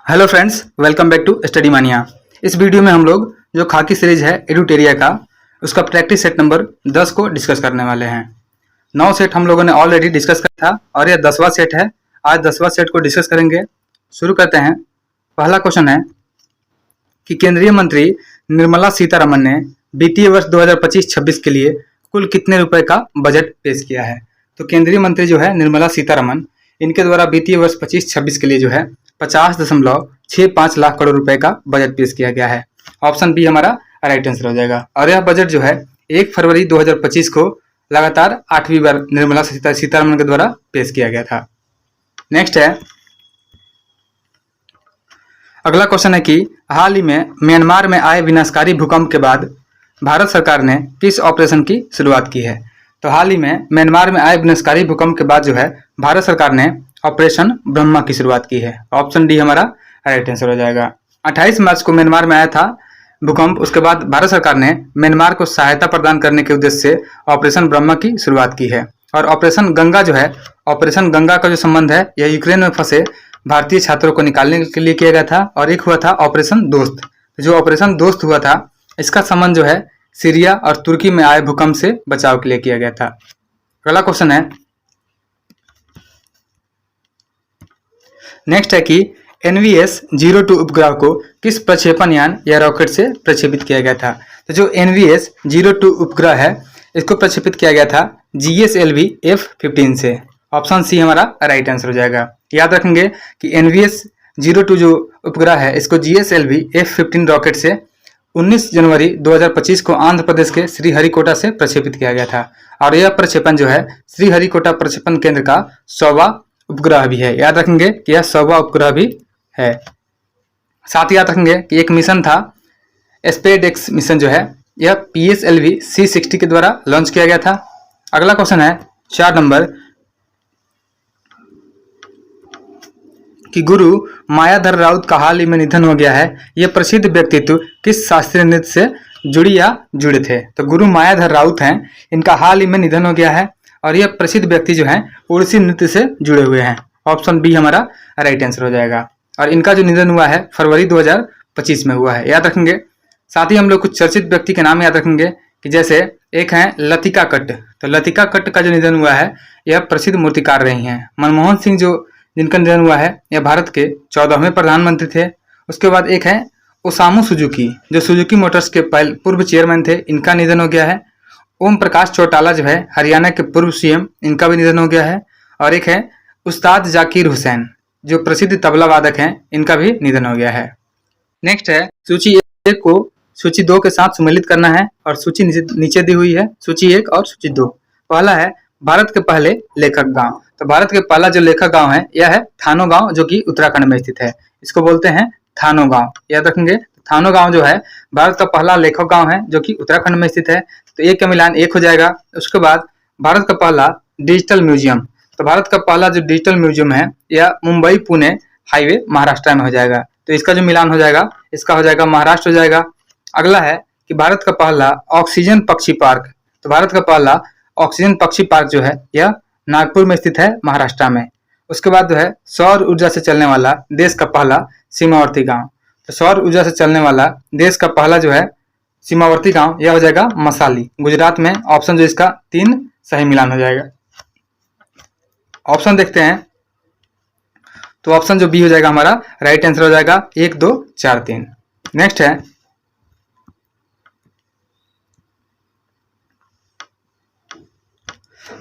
Hello friends, welcome back to Study Mania. इस video में हम लोग जो खाकी सीरीज है एडुटेरिया का, उसका प्रैक्टिस सेट नंबर 10 को डिस्कस करने वाले हैं। 9 सेट हम लोगों ने ऑलरेडी डिस्कस किया था और यह 10वां सेट है। आज 10वां सेट को डिस्कस करेंगे। शुरू करते हैं। पहला क्वेश्चन है कि केंद्रीय मंत्री निर्मला सीतारमण ने वित्तीय वर्ष 2025-26 के लिए कुल कितने रुपए का बजट पेश किया है। तो केंद्रीय मंत्री जो है निर्मला सीतारमण, इनके द्वारा वित्तीय वर्ष 25-26 के लिए जो है 50.65 लाख करोड़ रुपए का बजट पेश किया गया है। ऑप्शन बी हमारा राइट आंसर हो जाएगा। और यह बजट जो है 1 फरवरी 2025 को लगातार 8वीं बार निर्मला सीतारमण के द्वारा पेश किया गया था। नेक्स्ट है, अगला क्वेश्चन है कि हाल ही में म्यांमार में आए विनाशकारी भूकंप के बाद भारत सरकार ने किस ऑपरेशन की शुरुआत की है। तो हाल ही में म्यांमार में आए विनाशकारी भूकंप के बाद जो है भारत सरकार ने ऑपरेशन ब्रह्मा की शुरुआत की है। ऑप्शन डी हमारा राइट आंसर हो जाएगा। 28 मार्च को म्यांमार में आया था भूकंप। उसके बाद भारत सरकार ने म्यांमार को सहायता प्रदान करने के उद्देश्य से ऑपरेशन ब्रह्मा की शुरुआत की है। और ऑपरेशन गंगा जो है, ऑपरेशन गंगा का जो संबंध है यह यूक्रेन में फंसे भारतीय छात्रों को निकालने के लिए किया गया था। और एक हुआ था ऑपरेशन दोस्त। जो ऑपरेशन दोस्त हुआ था इसका संबंध जो है सीरिया और तुर्की में आए भूकंप से बचाव के लिए किया गया था। अगला क्वेश्चन है, नेक्स्ट है कि NVS-02 उपग्रह को किस प्रक्षेपण यान या रॉकेट से प्रक्षेपित किया गया था। तो जो NVS-02 उपग्रह है इसको प्रक्षेपित किया गया था GSLV F-15 से। ऑप्शन सी हमारा राइट आंसर हो जाएगा। याद रखेंगे कि NVS-02 जो उपग्रह है इसको GSLV F-15 रॉकेट से 19 जनवरी 2025 को आंध्र प्रदेश के श्रीहरिकोटा से प्रक्षेपित किया गया था। और यह प्रक्षेपण जो है श्रीहरिकोटा प्रक्षेपण केंद्र का 100वां उपग्रह भी है। याद रखेंगे कि यह 100वां उपग्रह भी है। साथ ही याद रखेंगे कि एक मिशन था स्पेसएक्स मिशन जो है यह PSLV C-60 के द्वारा लॉन्च किया गया था। अगला क्वेश्चन है 4 नंबर कि गुरु मायाधर राउत का हाल ही में निधन हो गया है। यह प्रसिद्ध व्यक्तित्व किस शास्त्रीय नृत्य से जुड़ी या जुड़े थे। तो गुरु मायाधर राउत हैं, इनका हाल ही में निधन हो गया है और यह प्रसिद्ध व्यक्ति जो हैं ओडिसी नृत्य से जुड़े हुए हैं। ऑप्शन बी हमारा राइट आंसर हो जाएगा। और इनका जो निधन हुआ है फरवरी 2025 में हुआ है। याद रखेंगे। साथ ही हम लोग कुछ चर्चित व्यक्ति के नाम याद रखेंगे कि जैसे एक है लतिका कट्ट। तो लतिका कट्ट का जो निधन हुआ है यह प्रसिद्ध मूर्तिकार रही हैं। मनमोहन सिंह जो जिनका निधन हुआ है यह भारत के 14वें प्रधानमंत्री थे। उसके बाद एक है ओसामू सुजुकी, जो सुजुकी मोटर्स के पूर्व चेयरमैन थे, इनका निधन हो गया है। ओम प्रकाश चौटाला जो है हरियाणा के पूर्व CM, इनका भी निधन हो गया है। और एक है उस्ताद जाकिर हुसैन, जो प्रसिद्ध तबला वादक हैं, इनका भी निधन हो गया है। नेक्स्ट है सूची 1 को सूची 2 के साथ सम्मिलित करना है और सूची नीचे दी हुई है, सूची 1 और सूची 2। पहला है भारत के पहले लेखक गांव। तो भारत के पहला जो लेखक गांव है यह है थानो गांव, जो कि उत्तराखंड में स्थित है। इसको बोलते हैं थानो गांव। याद रखेंगे। थानो गांव जो है भारत का पहला लेखक गांव है जो कि उत्तराखंड में स्थित है। तो 1 का मिलान 1 हो जाएगा। उसके बाद भारत का पहला डिजिटल म्यूजियम। तो भारत का पहला जो डिजिटल म्यूजियम है यह मुंबई पुणे हाईवे महाराष्ट्र में हो जाएगा। तो इसका जो मिलान हो जाएगा इसका हो जाएगा महाराष्ट्र हो जाएगा। अगला है कि भारत का पहला ऑक्सीजन पक्षी पार्क। तो भारत का पहला ऑक्सीजन पक्षी पार्क जो है यह नागपुर में स्थित है, महाराष्ट्र में। उसके बाद जो है सौर ऊर्जा से चलने वाला देश का पहला सीमावर्ती गांव। तो सौर ऊर्जा से चलने वाला देश का पहला जो है सीमावर्ती गांव यह हो जाएगा मसाली, गुजरात में। ऑप्शन जो इसका 3 सही मिलान हो जाएगा। ऑप्शन देखते हैं। तो ऑप्शन जो बी हो जाएगा हमारा राइट आंसर हो जाएगा 1, 2, 4, 3। नेक्स्ट है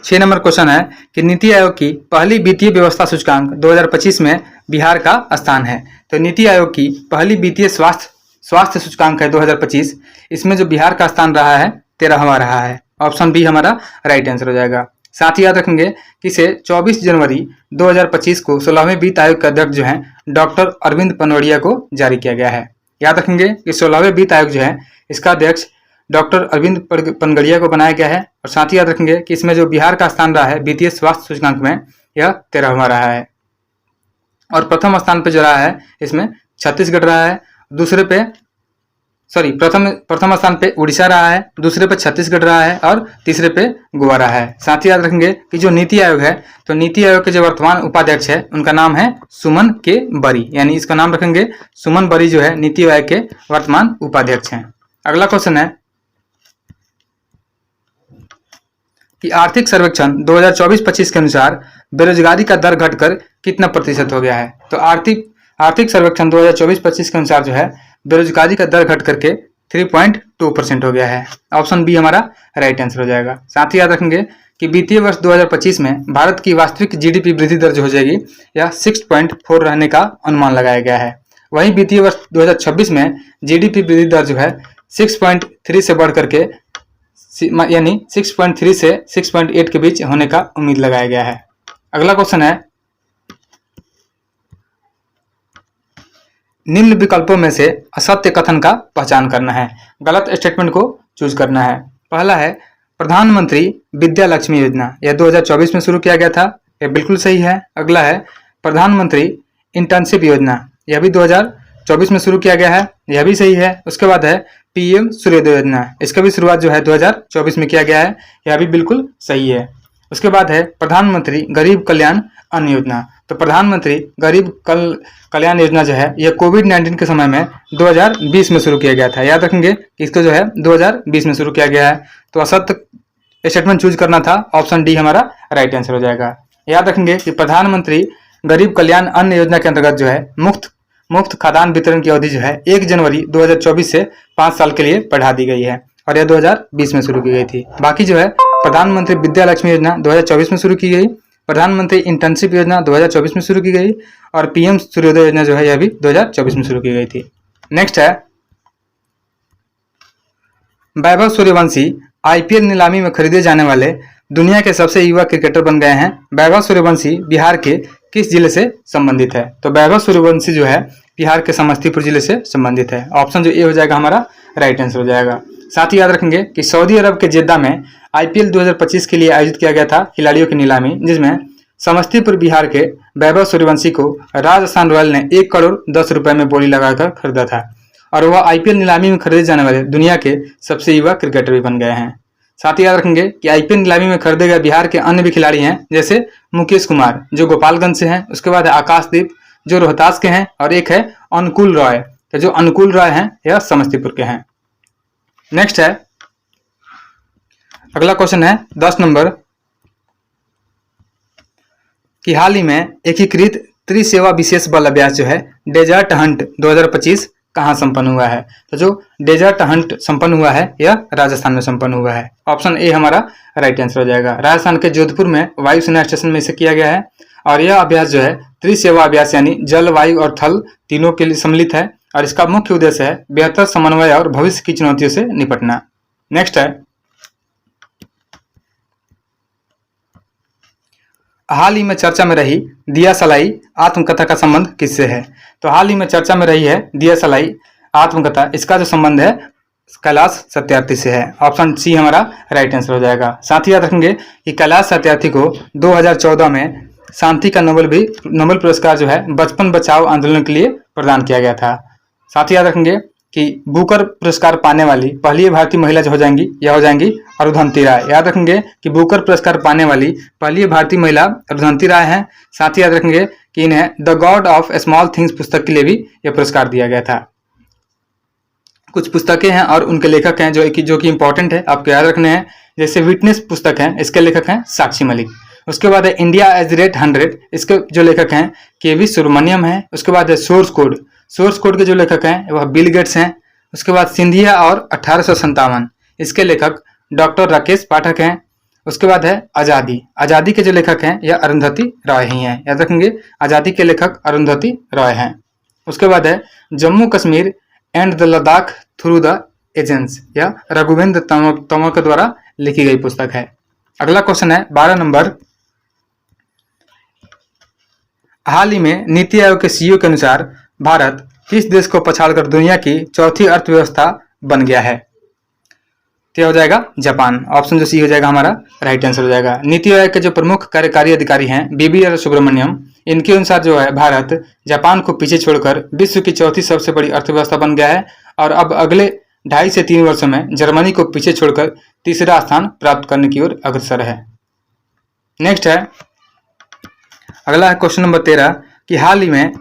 6 नंबर क्वेश्चन है कि नीति आयोग की पहली वित्तीय व्यवस्था सूचकांक 2025 में बिहार का स्थान है। तो नीति आयोग की पहली वित्तीय स्वास्थ्य सूचकांक है 2025, इसमें जो बिहार का स्थान रहा है 13वां रहा है। ऑप्शन बी हमारा राइट आंसर हो जाएगा। साथ ही याद रखेंगे कि इसे 24 जनवरी 2025 को 16वें वित्त आयोग के अध्यक्ष जो है डॉक्टर अरविंद पनवड़िया को जारी किया गया है। याद रखेंगे कि 16वें वित्त आयोग जो है इसका अध्यक्ष डॉक्टर अरविंद पनगड़िया को बनाया गया है। और साथ ही याद रखेंगे कि इसमें जो बिहार का स्थान रहा है वित्तीय स्वास्थ्य सूचकांक में यह 13वां रहा है। और प्रथम स्थान पे जो रहा है इसमें छत्तीसगढ़ रहा है। दूसरे पे प्रथम स्थान पे उड़ीसा रहा है, दूसरे पे छत्तीसगढ़ रहा है और तीसरे पे गोवा रहा है। साथ ही याद रखेंगे कि जो नीति आयोग है, तो नीति आयोग के जो वर्तमान उपाध्यक्ष है उनका नाम है सुमन के बरी, यानी इसका नाम रखेंगे सुमन बरी जो है नीति आयोग के वर्तमान उपाध्यक्ष हैं। अगला क्वेश्चन है कि आर्थिक सर्वेक्षण 2024-25 के अनुसार बेरोजगारी का दर घटकर कितना प्रतिशत हो गया है। तो आर्थिक सर्वेक्षण 2024-25 के अनुसार जो है बेरोजगारी का दर घट करके 3.2% हो गया है। ऑप्शन बी हमारा राइट आंसर हो जाएगा। साथ ही याद रखेंगे कि वित्तीय वर्ष 2025 में भारत की वास्तविक जीडीपी वृद्धि दर जो हो जाएगी यह 6.4 रहने का अनुमान लगाया गया है। वहीं वित्तीय वर्ष 2026 में जीडीपी वृद्धि दर जो है 6.3 से बढ़ करके यानी 6.3 से 6.8 के बीच होने का उम्मीद लगाया गया है। अगला क्वेश्चन है निम्न विकल्पों में से असत्य कथन का पहचान करना है, गलत स्टेटमेंट को चूज करना है। पहला है प्रधानमंत्री विद्या लक्ष्मी योजना, यह 2024 में शुरू किया गया था, यह बिल्कुल सही है। अगला है प्रधानमंत्री इंटर्नशिप योजना, यह भी 2024 में शुरू किया गया है, यह भी सही है। उसके बाद है पीएम सूर्योदय योजना, इसका भी शुरुआत जो है 2024 में किया गया है, यह भी बिल्कुल सही है। उसके बाद है प्रधानमंत्री गरीब कल्याण अन्न योजना, तो प्रधानमंत्री गरीब कल्याण योजना जो है यह कोविड-19 के समय में 2020 में शुरू किया गया था। याद रखेंगे कि इसको जो है 2020 में शुरू किया गया है, तो असत्य स्टेटमेंट चूज करना था, ऑप्शन डी हमारा राइट आंसर हो जाएगा। याद रखेंगे कि प्रधानमंत्री गरीब कल्याण अन्न योजना के अंतर्गत जो है मुफ्त खाद्यान्न वितरण की अवधि जो है 1 जनवरी 2024 से 5 साल के लिए बढ़ा दी गई है और यह 2020 में शुरू की गई थी। बाकी जो है प्रधानमंत्री विद्या लक्ष्मी योजना 2024 में शुरू की गई, प्रधानमंत्री इंटर्नशिप योजना 2024 में शुरू की गई और पीएम सूर्योदय योजना जो है यह भी 2024 में शुरू की गई थी। नेक्स्ट है वैभव सूर्यवंशी आईपीएल नीलामी में खरीदे जाने वाले दुनिया के सबसे युवा क्रिकेटर बन गए हैं। वैभव सूर्यवंशी बिहार के किस जिले से संबंधित है? तो वैभव सूर्यवंशी जो है बिहार के समस्तीपुर जिले से संबंधित है। ऑप्शन जो ए हो जाएगा हमारा राइट आंसर हो जाएगा। साथ ही याद रखेंगे कि सऊदी अरब के जेद्दा में आईपीएल 2025 के लिए आयोजित किया गया था खिलाड़ियों की नीलामी, जिसमें समस्तीपुर बिहार के वैभव सूर्यवंशी को राजस्थान रॉयल ने 1 करोड़ 10 रुपए में बोली लगाकर खरीदा था और वह आईपीएल नीलामी में खरीदे जाने वाले दुनिया के सबसे युवा क्रिकेटर भी बन गए हैं। साथ ही याद रखेंगे कि आईपीएल नीलामी में खरीदे गए बिहार के अन्य भी खिलाड़ी हैं, जैसे मुकेश कुमार जो गोपालगंज से हैं, उसके बाद है आकाशदीप जो रोहतास के हैं और एक है अनुकूल रॉय, तो जो अनुकूल रॉय हैं यह समस्तीपुर के हैं। नेक्स्ट है अगला क्वेश्चन है 10 नंबर कि हाल ही में एकीकृत त्रिसेवा विशेष बल अभ्यास जो है डेजर्ट हंट 2025 कहाँ संपन्न हुआ है? तो जो डेजर्ट हंट संपन्न हुआ है यह राजस्थान में संपन्न हुआ है। ऑप्शन ए हमारा राइट आंसर हो जाएगा। राजस्थान के जोधपुर में वायुसेना स्टेशन में इसे किया गया है और यह अभ्यास जो है त्रिसेवा अभ्यास यानी जल, वायु और थल तीनों के लिए सम्मिलित है और इसका मुख्य उद्देश्य है बेहतर समन्वय और भविष्य की चुनौतियों से निपटना। नेक्स्ट है हाल ही में चर्चा में रही दिया सलाई आत्मकथा का संबंध किससे है? तो हाल ही में चर्चा में रही है दिया सलाई आत्मकथा, इसका जो संबंध है कैलाश सत्यार्थी से है। ऑप्शन सी हमारा राइट आंसर हो जाएगा। साथ ही याद रखेंगे कि कैलाश सत्यार्थी को 2014 में शांति का नोबेल पुरस्कार जो है बचपन बचाओ आंदोलन के लिए प्रदान किया गया था। साथ ही याद रखेंगे कि बुकर पुरस्कार पाने वाली पहली भारतीय महिला जो हो जाएंगी अरुंधति राय। याद रखेंगे कि बुकर पुरस्कार पाने वाली पहली भारतीय महिला अरुंधति राय हैं। साथ ही याद रखेंगे कि इन्हें the God of small things पुस्तक के लिए भी यह पुरस्कार दिया गया था। कुछ पुस्तकें हैं और उनके लेखक हैं जो कि इंपॉर्टेंट है, आपको याद रखने हैं। जैसे विटनेस पुस्तक है, इसके लेखक हैं साक्षी मलिक। उसके बाद है इंडिया एज रेट 100, इसके जो लेखक हैं केवी सुब्रमण्यम है। उसके बाद है सोर्स कोड के जो लेखक हैं वह बिल गेट्स हैं। उसके बाद सिंधिया और 1857, इसके लेखक डॉक्टर राकेश पाठक हैं। उसके बाद है आजादी के जो लेखक हैं यह अरुंधति रॉय ही हैं। याद रखेंगे आजादी के लेखक अरुंधति रॉय हैं। उसके बाद है Jammu Kashmir and the Ladakh through the agents, यह रघुवेंद्र तंवर के द्वारा लिखी गई पुस्तक है। अगला क्वेश्चन है 12 नंबर, हाल ही में नीति आयोग के सीईओ के अनुसार भारत किस देश को पछाड़कर दुनिया की चौथी अर्थव्यवस्था बन गया है? तो हो जाएगा जापान। ऑप्शन जो सी हो जाएगा हमारा राइट आंसर हो जाएगा। नीति आयोग के जो प्रमुख कार्यकारी अधिकारी हैं BVR सुब्रमण्यम, इनके अनुसार जो है भारत जापान को पीछे छोड़कर विश्व की चौथी सबसे बड़ी अर्थव्यवस्था बन गया है और अब अगले 2.5 से 3 वर्षों में जर्मनी को पीछे छोड़कर तीसरा स्थान प्राप्त करने की ओर अग्रसर है। नेक्स्ट है, अगला है क्वेश्चन नंबर 13 कि हाल ही में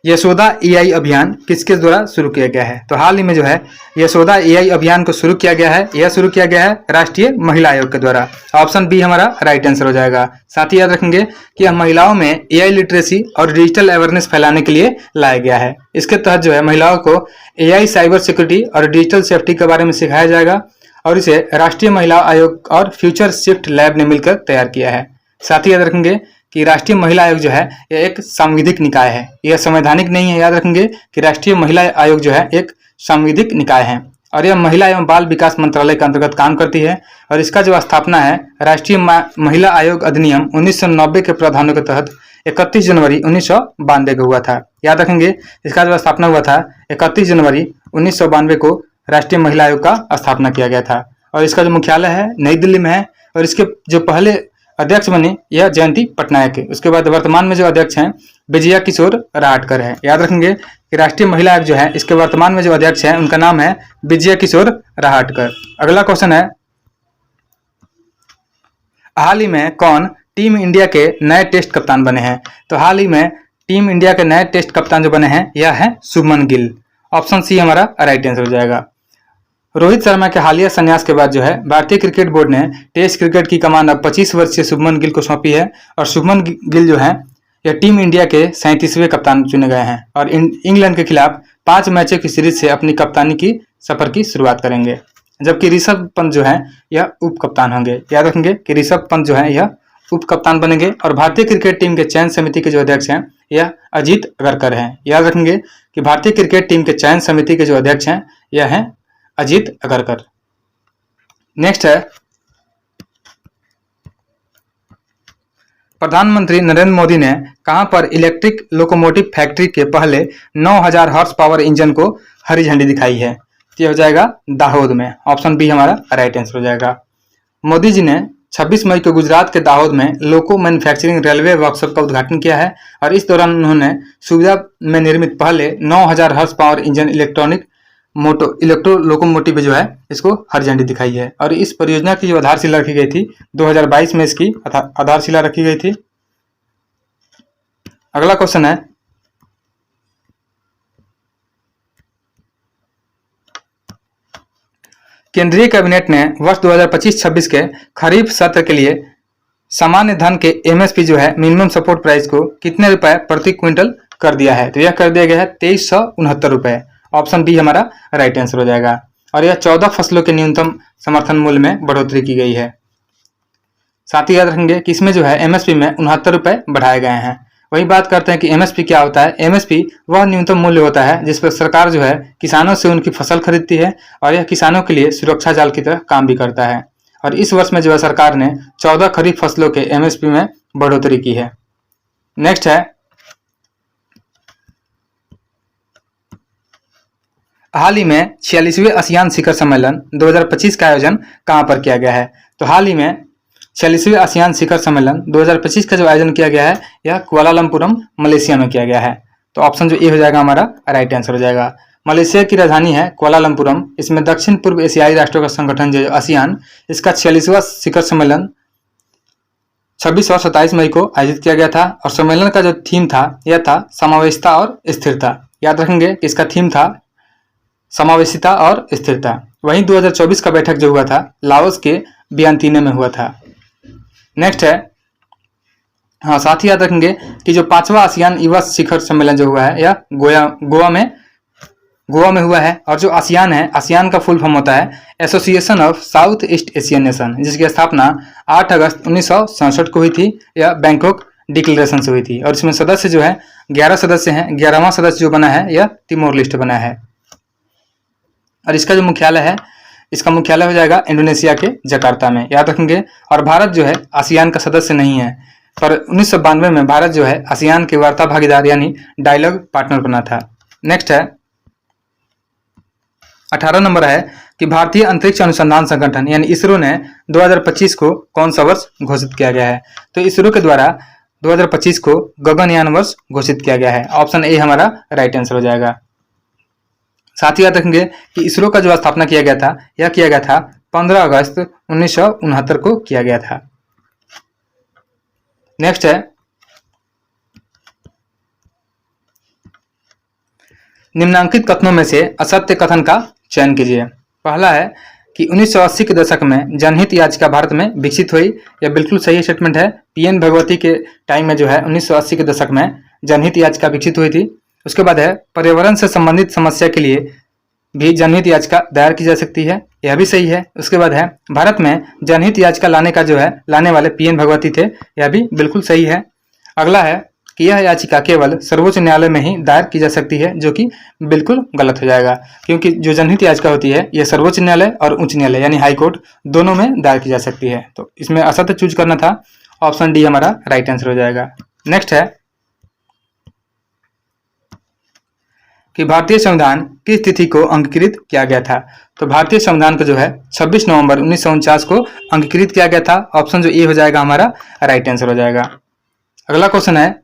यशोदा एआई अभियान किसके द्वारा शुरू किया गया है। तो हाल ही में जो है यशोदा एआई अभियान को शुरू किया गया है, यह शुरू किया गया है राष्ट्रीय महिला आयोग के द्वारा। ऑप्शन बी हमारा राइट आंसर हो जाएगा। साथ ही याद रखेंगे कि यह महिलाओं में एआई लिटरेसी और डिजिटल अवेयरनेस फैलाने के लिए लाया गया है। इसके तहत जो है महिलाओं को एआई, साइबर सिक्योरिटी और डिजिटल सेफ्टी के बारे में सिखाया जाएगा और इसे राष्ट्रीय महिला आयोग और फ्यूचर शिफ्ट लैब ने मिलकर तैयार किया है। साथ ही याद रखेंगे कि राष्ट्रीय महिला आयोग जो है यह एक सांविधिक निकाय है, यह संवैधानिक नहीं है। याद रखेंगे कि राष्ट्रीय महिला आयोग जो है एक सांविधिक निकाय है और यह महिला एवं बाल विकास मंत्रालय के अंतर्गत काम करती है और इसका जो स्थापना है राष्ट्रीय महिला आयोग अधिनियम 1990 के प्रावधानों के तहत 31 जनवरी 1992 को हुआ था। याद रखेंगे इसका जो स्थापना हुआ था 31 जनवरी 1992 को राष्ट्रीय महिला आयोग का स्थापना किया गया था और इसका जो मुख्यालय है नई दिल्ली में है और इसके जो पहले अध्यक्ष बने यह जयंती पटनायक है। उसके बाद वर्तमान में जो अध्यक्ष हैं विजया किशोर राहटकर है। याद रखेंगे कि राष्ट्रीय महिला आयोग जो है इसके वर्तमान में जो अध्यक्ष हैं उनका नाम है विजया किशोर राहटकर। अगला क्वेश्चन है, हाल ही में कौन टीम इंडिया के नए टेस्ट कप्तान बने हैं। तो हाल ही में टीम इंडिया के नए टेस्ट कप्तान जो बने हैं यह है शुभमन गिल। ऑप्शन सी हमारा राइट आंसर हो जाएगा। रोहित शर्मा के हालिया संन्यास के बाद जो है भारतीय क्रिकेट बोर्ड ने टेस्ट क्रिकेट की कमान अब 25 वर्षीय शुभमन गिल को सौंपी है और शुभमन गिल जो है यह टीम इंडिया के 37वें कप्तान चुने गए हैं और इंग्लैंड के खिलाफ 5 मैचों की सीरीज से अपनी कप्तानी की सफर की शुरुआत करेंगे, जबकि ऋषभ पंत जो है यह उप कप्तान होंगे। याद रखेंगे कि ऋषभ पंत जो है यह उप कप्तान बनेंगे और भारतीय क्रिकेट टीम के चयन समिति के जो अध्यक्ष हैं यह अजीत अगरकर हैं। याद रखेंगे कि भारतीय क्रिकेट टीम के चयन समिति के जो अध्यक्ष हैं यह हैं अजीत अगरकर। नेक्स्ट है, प्रधानमंत्री नरेंद्र मोदी ने कहां पर इलेक्ट्रिक लोकोमोटिव फैक्ट्री के पहले 9000 हॉर्स पावर इंजन को हरी झंडी दिखाई है। ये हो जाएगा दाहोद में। ऑप्शन बी हमारा राइट आंसर हो जाएगा। मोदी जी ने 26 मई को गुजरात के दाहोद में लोको मैन्युफैक्चरिंग रेलवे वर्कशॉप का उद्घाटन किया है और इस दौरान उन्होंने सुविधा में निर्मित पहले 9000 horse power engine electro locomotive जो है इसको हरी झंडी दिखाई है और इस परियोजना की जो आधारशिला रखी गई थी 2022 में इसकी आधारशिला रखी गई थी। अगला क्वेश्चन है, केंद्रीय कैबिनेट ने वर्ष 2025-26 के खरीफ सत्र के लिए सामान्य धान के एमएसपी जो है मिनिमम सपोर्ट प्राइस को कितने रुपए प्रति क्विंटल कर दिया है। तो यह कर दिया गया है 2369 रुपए। ऑप्शन बी हमारा राइट आंसर हो जाएगा और यह 14 फसलों के न्यूनतम समर्थन मूल्य में बढ़ोतरी की गई है। साथ ही याद रखेंगे कि इसमें जो है एमएसपी में 69 रुपए बढ़ाए गए हैं। वही बात करते हैं कि एमएसपी क्या होता है। एमएसपी वह न्यूनतम मूल्य होता है जिस पर सरकार जो है किसानों से उनकी फसल खरीदती है और यह किसानों के लिए सुरक्षा जाल की तरह काम भी करता है और इस वर्ष में जो है सरकार ने 14 खरीफ फसलों के एमएसपी में बढ़ोतरी की है। नेक्स्ट है, हाल ही में 46वें आसियान शिखर सम्मेलन 2025 का आयोजन कहां पर किया गया है। तो हाल ही में 46वें आसियान शिखर सम्मेलन 2025 का जो आयोजन किया गया है यह कुआलालंपुरम मलेशिया में किया गया है। तो ऑप्शन जो ए हो जाएगा हमारा राइट आंसर हो जाएगा। मलेशिया की राजधानी है कुआलालंपुरम। इसमें दक्षिण पूर्व एशियाई राष्ट्रों का संगठन जो आसियान इसका 46वां शिखर सम्मेलन 26 और 27 मई को आयोजित किया गया था और सम्मेलन का जो थीम था यह था समावेशिता और स्थिरता। याद रखेंगे कि इसका थीम था समावेशिता और स्थिरता। वहीं 2024 का बैठक जो हुआ था लाओस के वियंतिने में हुआ था। नेक्स्ट है, हाँ साथ ही याद रखेंगे कि जो 5वां आसियान युवा शिखर सम्मेलन जो हुआ है यह गोवा में हुआ है और जो आसियान है आसियान का फुल फॉर्म होता है association of south east Asian nation, जिसकी स्थापना 8 अगस्त 1967 को हुई थी। यह बैंकॉक डिक्लेरेशन से हुई थी और इसमें सदस्य जो है 11 सदस्य हैं। 11वां सदस्य जो बना है यह तिमोर लेस्टे बना है और इसका जो मुख्यालय है इसका मुख्यालय हो जाएगा इंडोनेशिया के जकार्ता में। याद रखेंगे और भारत जो है आसियान का सदस्य नहीं है पर 1992 में भारत जो है आसियान के वार्ता भागीदार यानी डायलॉग पार्टनर बना था। नेक्स्ट है, 18 नंबर है कि भारतीय अंतरिक्ष अनुसंधान संगठन यानी इसरो ने 2025 को कौन सा वर्ष घोषित किया गया है। तो इसरो के द्वारा 2025 को गगनयान वर्ष घोषित किया गया है। ऑप्शन ए हमारा राइट आंसर हो जाएगा। साथ ही याद रखेंगे कि इसरो का जो स्थापना किया गया था यह किया गया था 15 अगस्त 1969 को किया गया था। नेक्स्ट है निम्नांकित कथनों में से असत्य कथन का चयन कीजिए। पहला है कि 1980 के दशक में जनहित याचिका भारत में विकसित हुई। यह बिल्कुल सही स्टेटमेंट है। पीएन भगवती के टाइम में जो है 1980 के दशक में जनहित याचिका विकसित हुई थी। उसके बाद है पर्यावरण से संबंधित समस्या के लिए भी जनहित याचिका दायर की जा सकती है, यह भी सही है। उसके बाद है भारत में जनहित याचिका लाने वाले पीएन भगवती थे, यह भी बिल्कुल सही है। अगला है कि यह याचिका केवल सर्वोच्च न्यायालय में ही दायर की जा सकती है, जो कि बिल्कुल गलत हो जाएगा, क्योंकि जो जनहित याचिका होती है यह सर्वोच्च न्यायालय और उच्च न्यायालय यानी हाई कोर्ट दोनों में दायर की जा सकती है। तो इसमें असत्य चूज करना था, ऑप्शन डी हमारा राइट आंसर हो जाएगा। नेक्स्ट है कि भारतीय संविधान किस तिथि को अंगीकृत किया गया था। तो भारतीय संविधान को जो है 26 नवंबर 1949 को अंगीकृत किया गया था। ऑप्शन जो ए हो जाएगा हमारा राइट आंसर हो जाएगा। अगला क्वेश्चन है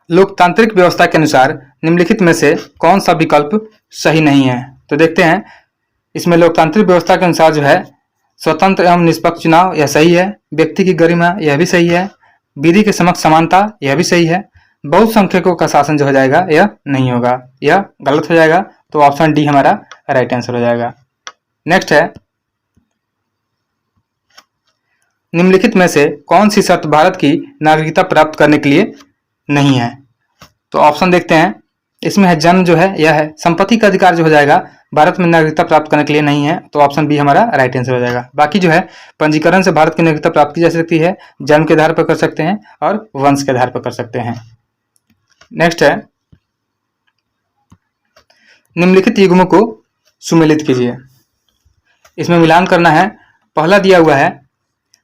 लोकतांत्रिक व्यवस्था के अनुसार निम्नलिखित में से कौन सा विकल्प सही नहीं है। तो देखते हैं, इसमें लोकतांत्रिक व्यवस्था के अनुसार जो है स्वतंत्र एवं निष्पक्ष चुनाव, यह सही है। व्यक्ति की गरिमा, यह भी सही है। विधि के समक्ष समानता, यह भी सही है। बहुसंख्यकों का शासन जो हो जाएगा यह नहीं होगा, यह गलत हो जाएगा। तो ऑप्शन डी हमारा राइट आंसर हो जाएगा। नेक्स्ट है निम्नलिखित में से कौन सी शर्त भारत की नागरिकता प्राप्त करने के लिए नहीं है। तो ऑप्शन देखते हैं, इसमें है जन्म जो है यह है। संपत्ति का अधिकार जो हो जाएगा भारत में नागरिकता प्राप्त करने के लिए नहीं है, तो ऑप्शन बी हमारा राइट आंसर हो जाएगा। बाकी जो है पंजीकरण से भारत की नागरिकता प्राप्त की जा सकती है, जन्म के आधार पर कर सकते हैं और वंश के आधार पर कर सकते हैं। नेक्स्ट है निम्नलिखित युग्मों को सुमेलित कीजिए। इसमें मिलान करना है। पहला दिया हुआ है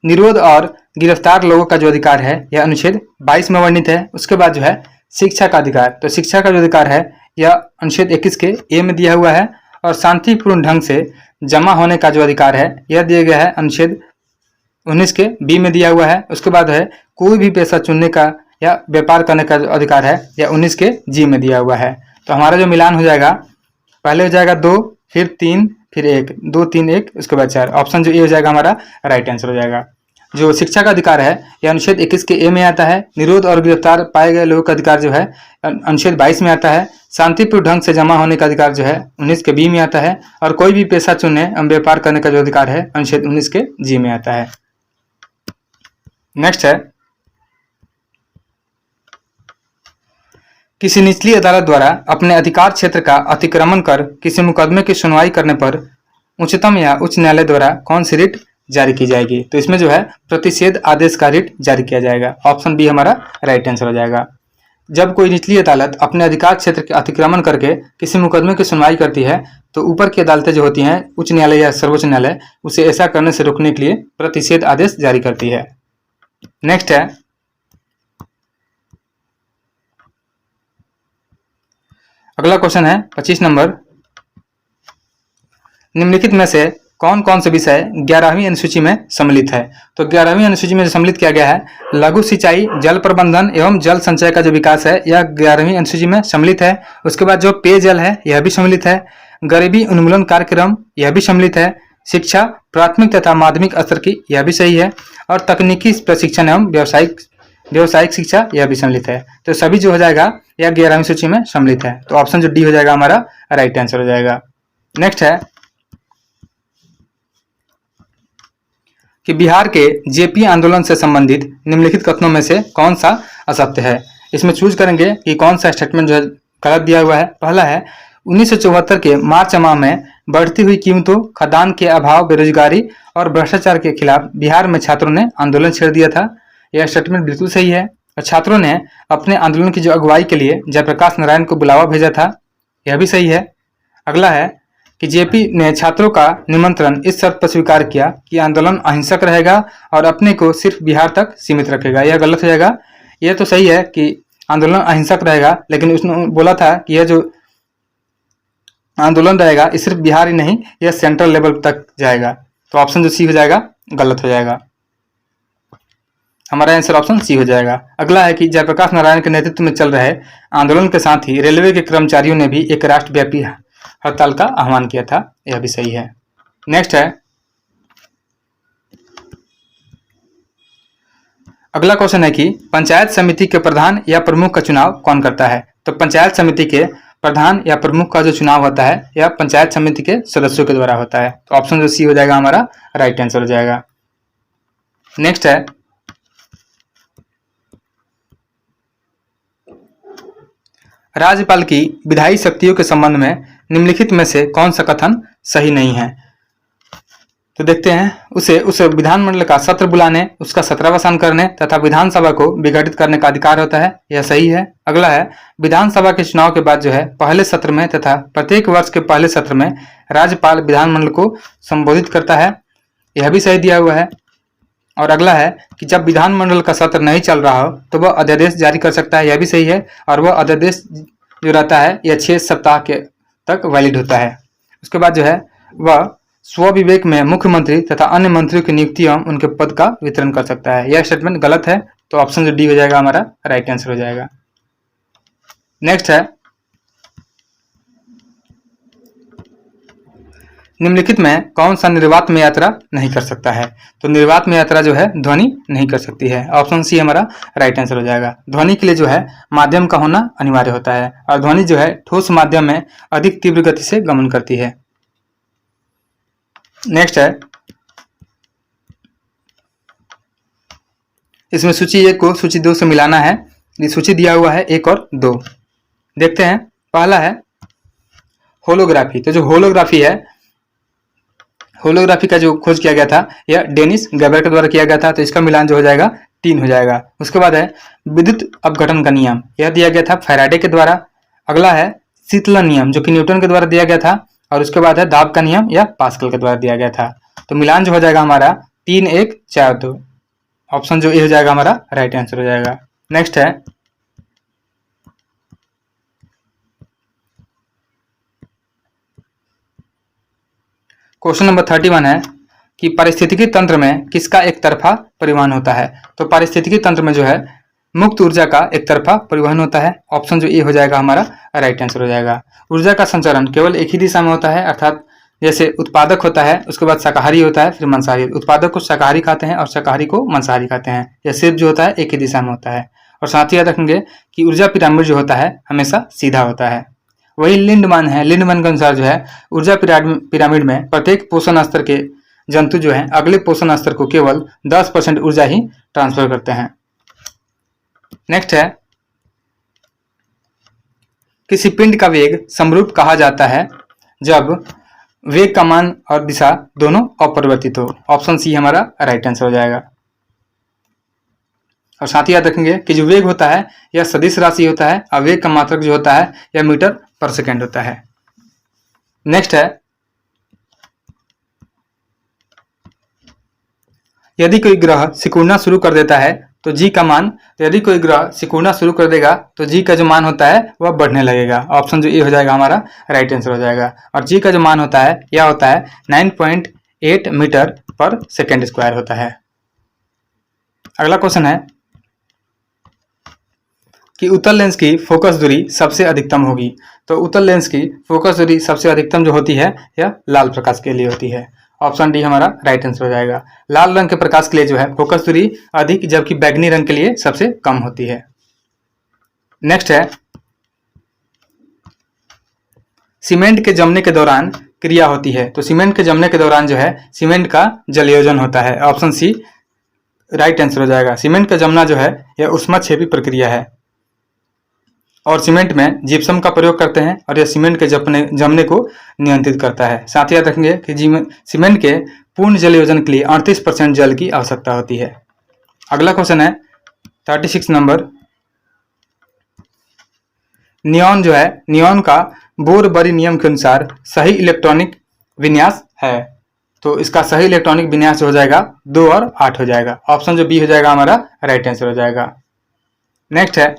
निरोध और गिरफ्तार लोगों का जो अधिकार है यह अनुच्छेद 22 में वर्णित है। उसके बाद जो है शिक्षा का अधिकार, तो शिक्षा का जो अधिकार है यह अनुच्छेद 21 के ए में दिया हुआ है। और शांतिपूर्ण ढंग से जमा होने का जो अधिकार है यह दिया गया है अनुच्छेद 19 के बी में दिया हुआ है। उसके बाद है कोई भी पेशा चुनने का या व्यापार करने का जो अधिकार है यह 19 के जी में दिया हुआ है। तो हमारा जो मिलान हो जाएगा, पहले हो जाएगा 2, फिर 3, फिर 1, 2 3 1, उसके बाद 4। ऑप्शन जो ए हो जाएगा हमारा राइट आंसर हो जाएगा। जो शिक्षा का अधिकार है यह अनुच्छेद 21 के ए में आता है। निरोध और गिरफ्तार पाए गए लोगों का अधिकार जो है अनुच्छेद 22 में आता है। शांतिपूर्ण ढंग से जमा होने का अधिकार जो है 19 के बी में आता है। और कोई भी पेशा चुनने एवं व्यापार करने का जो अधिकार है अनुच्छेद 19 के जी में आता है। नेक्स्ट है किसी निचली अदालत द्वारा अपने अधिकार क्षेत्र का अतिक्रमण कर किसी मुकदमे की सुनवाई करने पर उच्चतम या उच्च न्यायालय द्वारा कौन सी रिट जारी की जाएगी। तो इसमें जो है प्रतिषेध आदेश का रिट जारी किया जाएगा। ऑप्शन बी हमारा राइट आंसर हो जाएगा। जब कोई निचली अदालत अपने अधिकार क्षेत्र के अतिक्रमण करके किसी मुकदमे की सुनवाई करती है तो ऊपर की अदालतें जो होती हैं उच्च न्यायालय या सर्वोच्च न्यायालय उसे ऐसा करने से रोकने के लिए प्रतिषेध आदेश जारी करती है। नेक्स्ट है अगला क्वेश्चन है 25 नंबर, निम्नलिखित में से कौन कौन से विषय 11वीं अनुसूची में सम्मिलित है। तो 11वीं अनुसूची में सम्मिलित किया गया है लघु सिंचाई, जल प्रबंधन एवं जल संचय का जो विकास है यह 11वीं अनुसूची में सम्मिलित है। उसके बाद जो पेयजल है यह भी सम्मिलित है। गरीबी उन्मूलन कार्यक्रम यह भी सम्मिलित है। शिक्षा प्राथमिक तथा माध्यमिक स्तर की यह भी सही है। और तकनीकी प्रशिक्षण एवं व्यावसायिक शिक्षा यह भी सम्मिलित है। तो सभी जो हो जाएगा यह 11वीं सूची में सम्मिलित है। तो ऑप्शन जो डी हो जाएगा हमारा राइट आंसर हो जाएगा। नेक्स्ट है कि बिहार के जेपी आंदोलन से संबंधित निम्नलिखित कथनों में से कौन सा असत्य है। इसमें चूज करेंगे कि कौन सा स्टेटमेंट जो है गलत दिया हुआ है। पहला है 1974 के मार्च माह में बढ़ती हुई कीमतों, खदान के अभाव, बेरोजगारी और भ्रष्टाचार के खिलाफ बिहार में छात्रों ने आंदोलन छेड़ दिया था। यह स्टेटमेंट बिल्कुल सही है। और छात्रों ने अपने आंदोलन की जो अगुवाई के लिए जयप्रकाश नारायण को बुलावा भेजा था, यह भी सही है। अगला है कि जेपी ने छात्रों का निमंत्रण इस शर्त पर स्वीकार किया कि आंदोलन अहिंसक रहेगा और अपने को सिर्फ बिहार तक सीमित रखेगा। यह गलत हो जाएगा। यह तो सही है कि आंदोलन अहिंसक रहेगा, लेकिन उसने बोला था कि यह जो आंदोलन रहेगा ये सिर्फ बिहार ही नहीं, यह सेंट्रल लेवल तक जाएगा। तो ऑप्शन जो सी हो जाएगा गलत हो जाएगा। हमारा आंसर ऑप्शन सी हो जाएगा। अगला है कि जयप्रकाश नारायण के नेतृत्व में चल रहे आंदोलन के साथ ही रेलवे के कर्मचारियों ने भी एक राष्ट्रव्यापी हड़ताल का आह्वान किया था। यह भी सही है। नेक्स्ट है, अगला क्वेश्चन है कि पंचायत समिति के प्रधान या प्रमुख का चुनाव कौन करता है? तो पंचायत समिति के प्रधान या प्रमुख का जो चुनाव होता है यह पंचायत समिति के सदस्यों के द्वारा होता है। तो ऑप्शन जो सी हो जाएगा हमारा राइट आंसर हो जाएगा। नेक्स्ट है, राज्यपाल की विधायी शक्तियों के संबंध में निम्नलिखित में से कौन सा कथन सही नहीं है? तो देखते हैं, उसे विधानमंडल का सत्र बुलाने, उसका सत्रावसान करने तथा विधानसभा को विघटित करने का अधिकार होता है। यह सही है। अगला है, विधानसभा के चुनाव के बाद जो है पहले सत्र में तथा प्रत्येक वर्ष के पहले सत्र में राज्यपाल विधानमंडल को संबोधित करता है। यह भी सही दिया हुआ है। और अगला है कि जब विधानमंडल का सत्र नहीं चल रहा हो तो वह अध्यादेश जारी कर सकता है। यह भी सही है। और वह अध्यादेश जो रहता है यह 6 सप्ताह के तक वैलिड होता है। उसके बाद जो है वह स्वविवेक में मुख्यमंत्री तथा अन्य मंत्रियों की नियुक्ति एवं उनके पद का वितरण कर सकता है। यह स्टेटमेंट गलत है, तो ऑप्शन जो डी हो जाएगा हमारा राइट आंसर हो जाएगा। नेक्स्ट है, निम्नलिखित में कौन सा निर्वात में यात्रा नहीं कर सकता है? तो निर्वात में यात्रा जो है ध्वनि नहीं कर सकती है। ऑप्शन सी हमारा राइट आंसर हो जाएगा। ध्वनि के लिए जो है माध्यम का होना अनिवार्य होता है और ध्वनि जो है ठोस माध्यम में अधिक तीव्र गति से गमन करती है। नेक्स्ट है, इसमें सूची 1 को सूची 2 से मिलाना है। ये सूची दिया हुआ है 1 और 2। देखते हैं, पहला है होलोग्राफी। तो जो होलोग्राफी है, होलोग्राफी का जो खोज किया गया था यह डेनिस गैबर के द्वारा किया गया था। तो इसका मिलान जो हो जाएगा 3 हो जाएगा। उसके बाद है विद्युत अपघटन का नियम, यह दिया गया था फैराडे के द्वारा। अगला है शीतलन नियम जो कि न्यूटन के द्वारा दिया गया था। और उसके बाद है दाब का नियम या पास्कल के द्वारा दिया गया था। तो मिलान जो हो जाएगा हमारा 3, 1, 4, 2। ऑप्शन जो ए हो जाएगा हमारा राइट आंसर हो जाएगा। नेक्स्ट है, क्वेश्चन नंबर 31 है कि पारिस्थितिकी तंत्र में किसका एक तरफा परिवहन होता है? तो पारिस्थितिकी तंत्र में जो है मुक्त ऊर्जा का एक तरफा परिवहन होता है। ऑप्शन जो ए हो जाएगा हमारा राइट आंसर हो जाएगा। ऊर्जा का संचरण केवल एक ही दिशा में होता है, अर्थात जैसे उत्पादक होता है, उसके बाद शाकाहारी होता है, फिर मांसाहारी। उत्पादक को शाकाहारी खाते हैं और शाकाहारी को मांसाहारी खाते हैं। यह सिर्फ जो होता है एक ही दिशा में होता है। और साथ ही याद रखेंगे कि ऊर्जा पिरामिड जो होता है हमेशा सीधा होता है। वही लिंडमैन है, लिंडमैन के अनुसार जो है ऊर्जा पिरामिड में प्रत्येक पोषण स्तर के जंतु जो है अगले पोषण स्तर को केवल 10% ऊर्जा ही ट्रांसफर करते हैं। नेक्स्ट है, किसी पिंड का वेग समरूप कहा जाता है जब वेग का मान और दिशा दोनों अपरिवर्तित हो। ऑप्शन सी हमारा राइट आंसर हो जाएगा। और साथ ही याद रखेंगे कि जो वेग होता है यह सदिश राशि होता है और वेग का मात्रक जो होता है यह मीटर पर सेकेंड होता है। नेक्स्ट है, यदि कोई ग्रह सिकुड़ना शुरू कर देता है तो जी का मान, यदि कोई ग्रह सिकुड़ना शुरू कर देगा तो जी का जो मान होता है वह बढ़ने लगेगा। ऑप्शन जो ए हो जाएगा हमारा राइट आंसर हो जाएगा। और जी का जो मान होता है यह होता है 9.8 मीटर पर सेकेंड स्क्वायर होता है। अगला क्वेश्चन है कि उत्तल लेंस की फोकस दूरी सबसे अधिकतम होगी। तो उत्तल लेंस की फोकस दूरी सबसे अधिकतम जो होती है यह लाल प्रकाश के लिए होती है। ऑप्शन डी हमारा राइट आंसर हो जाएगा। लाल रंग के प्रकाश के लिए जो है फोकस दूरी अधिक, जबकि बैगनी रंग के लिए सबसे कम होती है। नेक्स्ट है, सीमेंट के जमने के दौरान क्रिया होती है। तो सीमेंट के जमने के दौरान जो है सीमेंट का जलयोजन होता है। ऑप्शन सी राइट आंसर हो जाएगा। सीमेंट का जमना जो है यह ऊष्माक्षेपी प्रक्रिया है और सीमेंट में जिप्सम का प्रयोग करते हैं और यह सीमेंट के जमने को नियंत्रित करता है। साथ ही याद रखेंगे कि सीमेंट के पूर्ण जलयोजन के लिए 38% जल की आवश्यकता होती है। अगला क्वेश्चन है 36 नंबर, नियॉन जो है, नियॉन का बोर-बरी नियम के अनुसार सही इलेक्ट्रॉनिक विन्यास है। तो इसका सही इलेक्ट्रॉनिक विन्यास हो जाएगा 2 और 8 हो जाएगा। ऑप्शन जो बी हो जाएगा हमारा राइट आंसर हो जाएगा। नेक्स्ट है,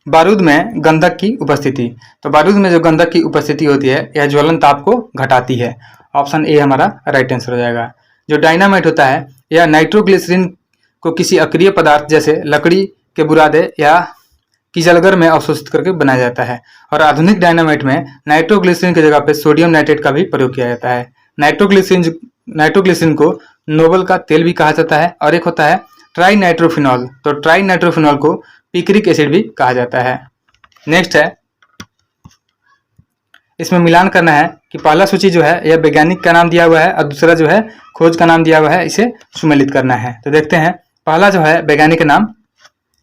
बारूद में गंधक की उपस्थिति। तो बारूद में जो गंधक की उपस्थिति होती है यह ज्वलन ताप को घटाती है ऑप्शन ए हमारा राइट आंसर हो जाएगा। जो डायनामाइट होता है यह नाइट्रोग्लिसरीन को किसी अक्रिय पदार्थ जैसे लकड़ी के बुरादे या कीचलगर में अवशोषित करके बनाया जाता है और आधुनिक डायनामाइट में नाइट्रोग्लिसरीन की जगह पे सोडियम नाइट्रेट का भी प्रयोग किया जाता है। नाइट्रोग्लिसरीन को नोबल का तेल भी कहा जाता है और एक होता है ट्राई नाइट्रोफिनॉल, तो ट्राई नाइट्रोफिनॉल को पिक्रिक एसिड भी कहा जाता है। नेक्स्ट है, इसमें मिलान करना है कि पहला सूची जो है यह वैज्ञानिक का नाम दिया हुआ है और दूसरा जो है खोज का नाम दिया हुआ है, इसे सुमेलित करना है। तो देखते हैं, पहला जो है वैज्ञानिक का नाम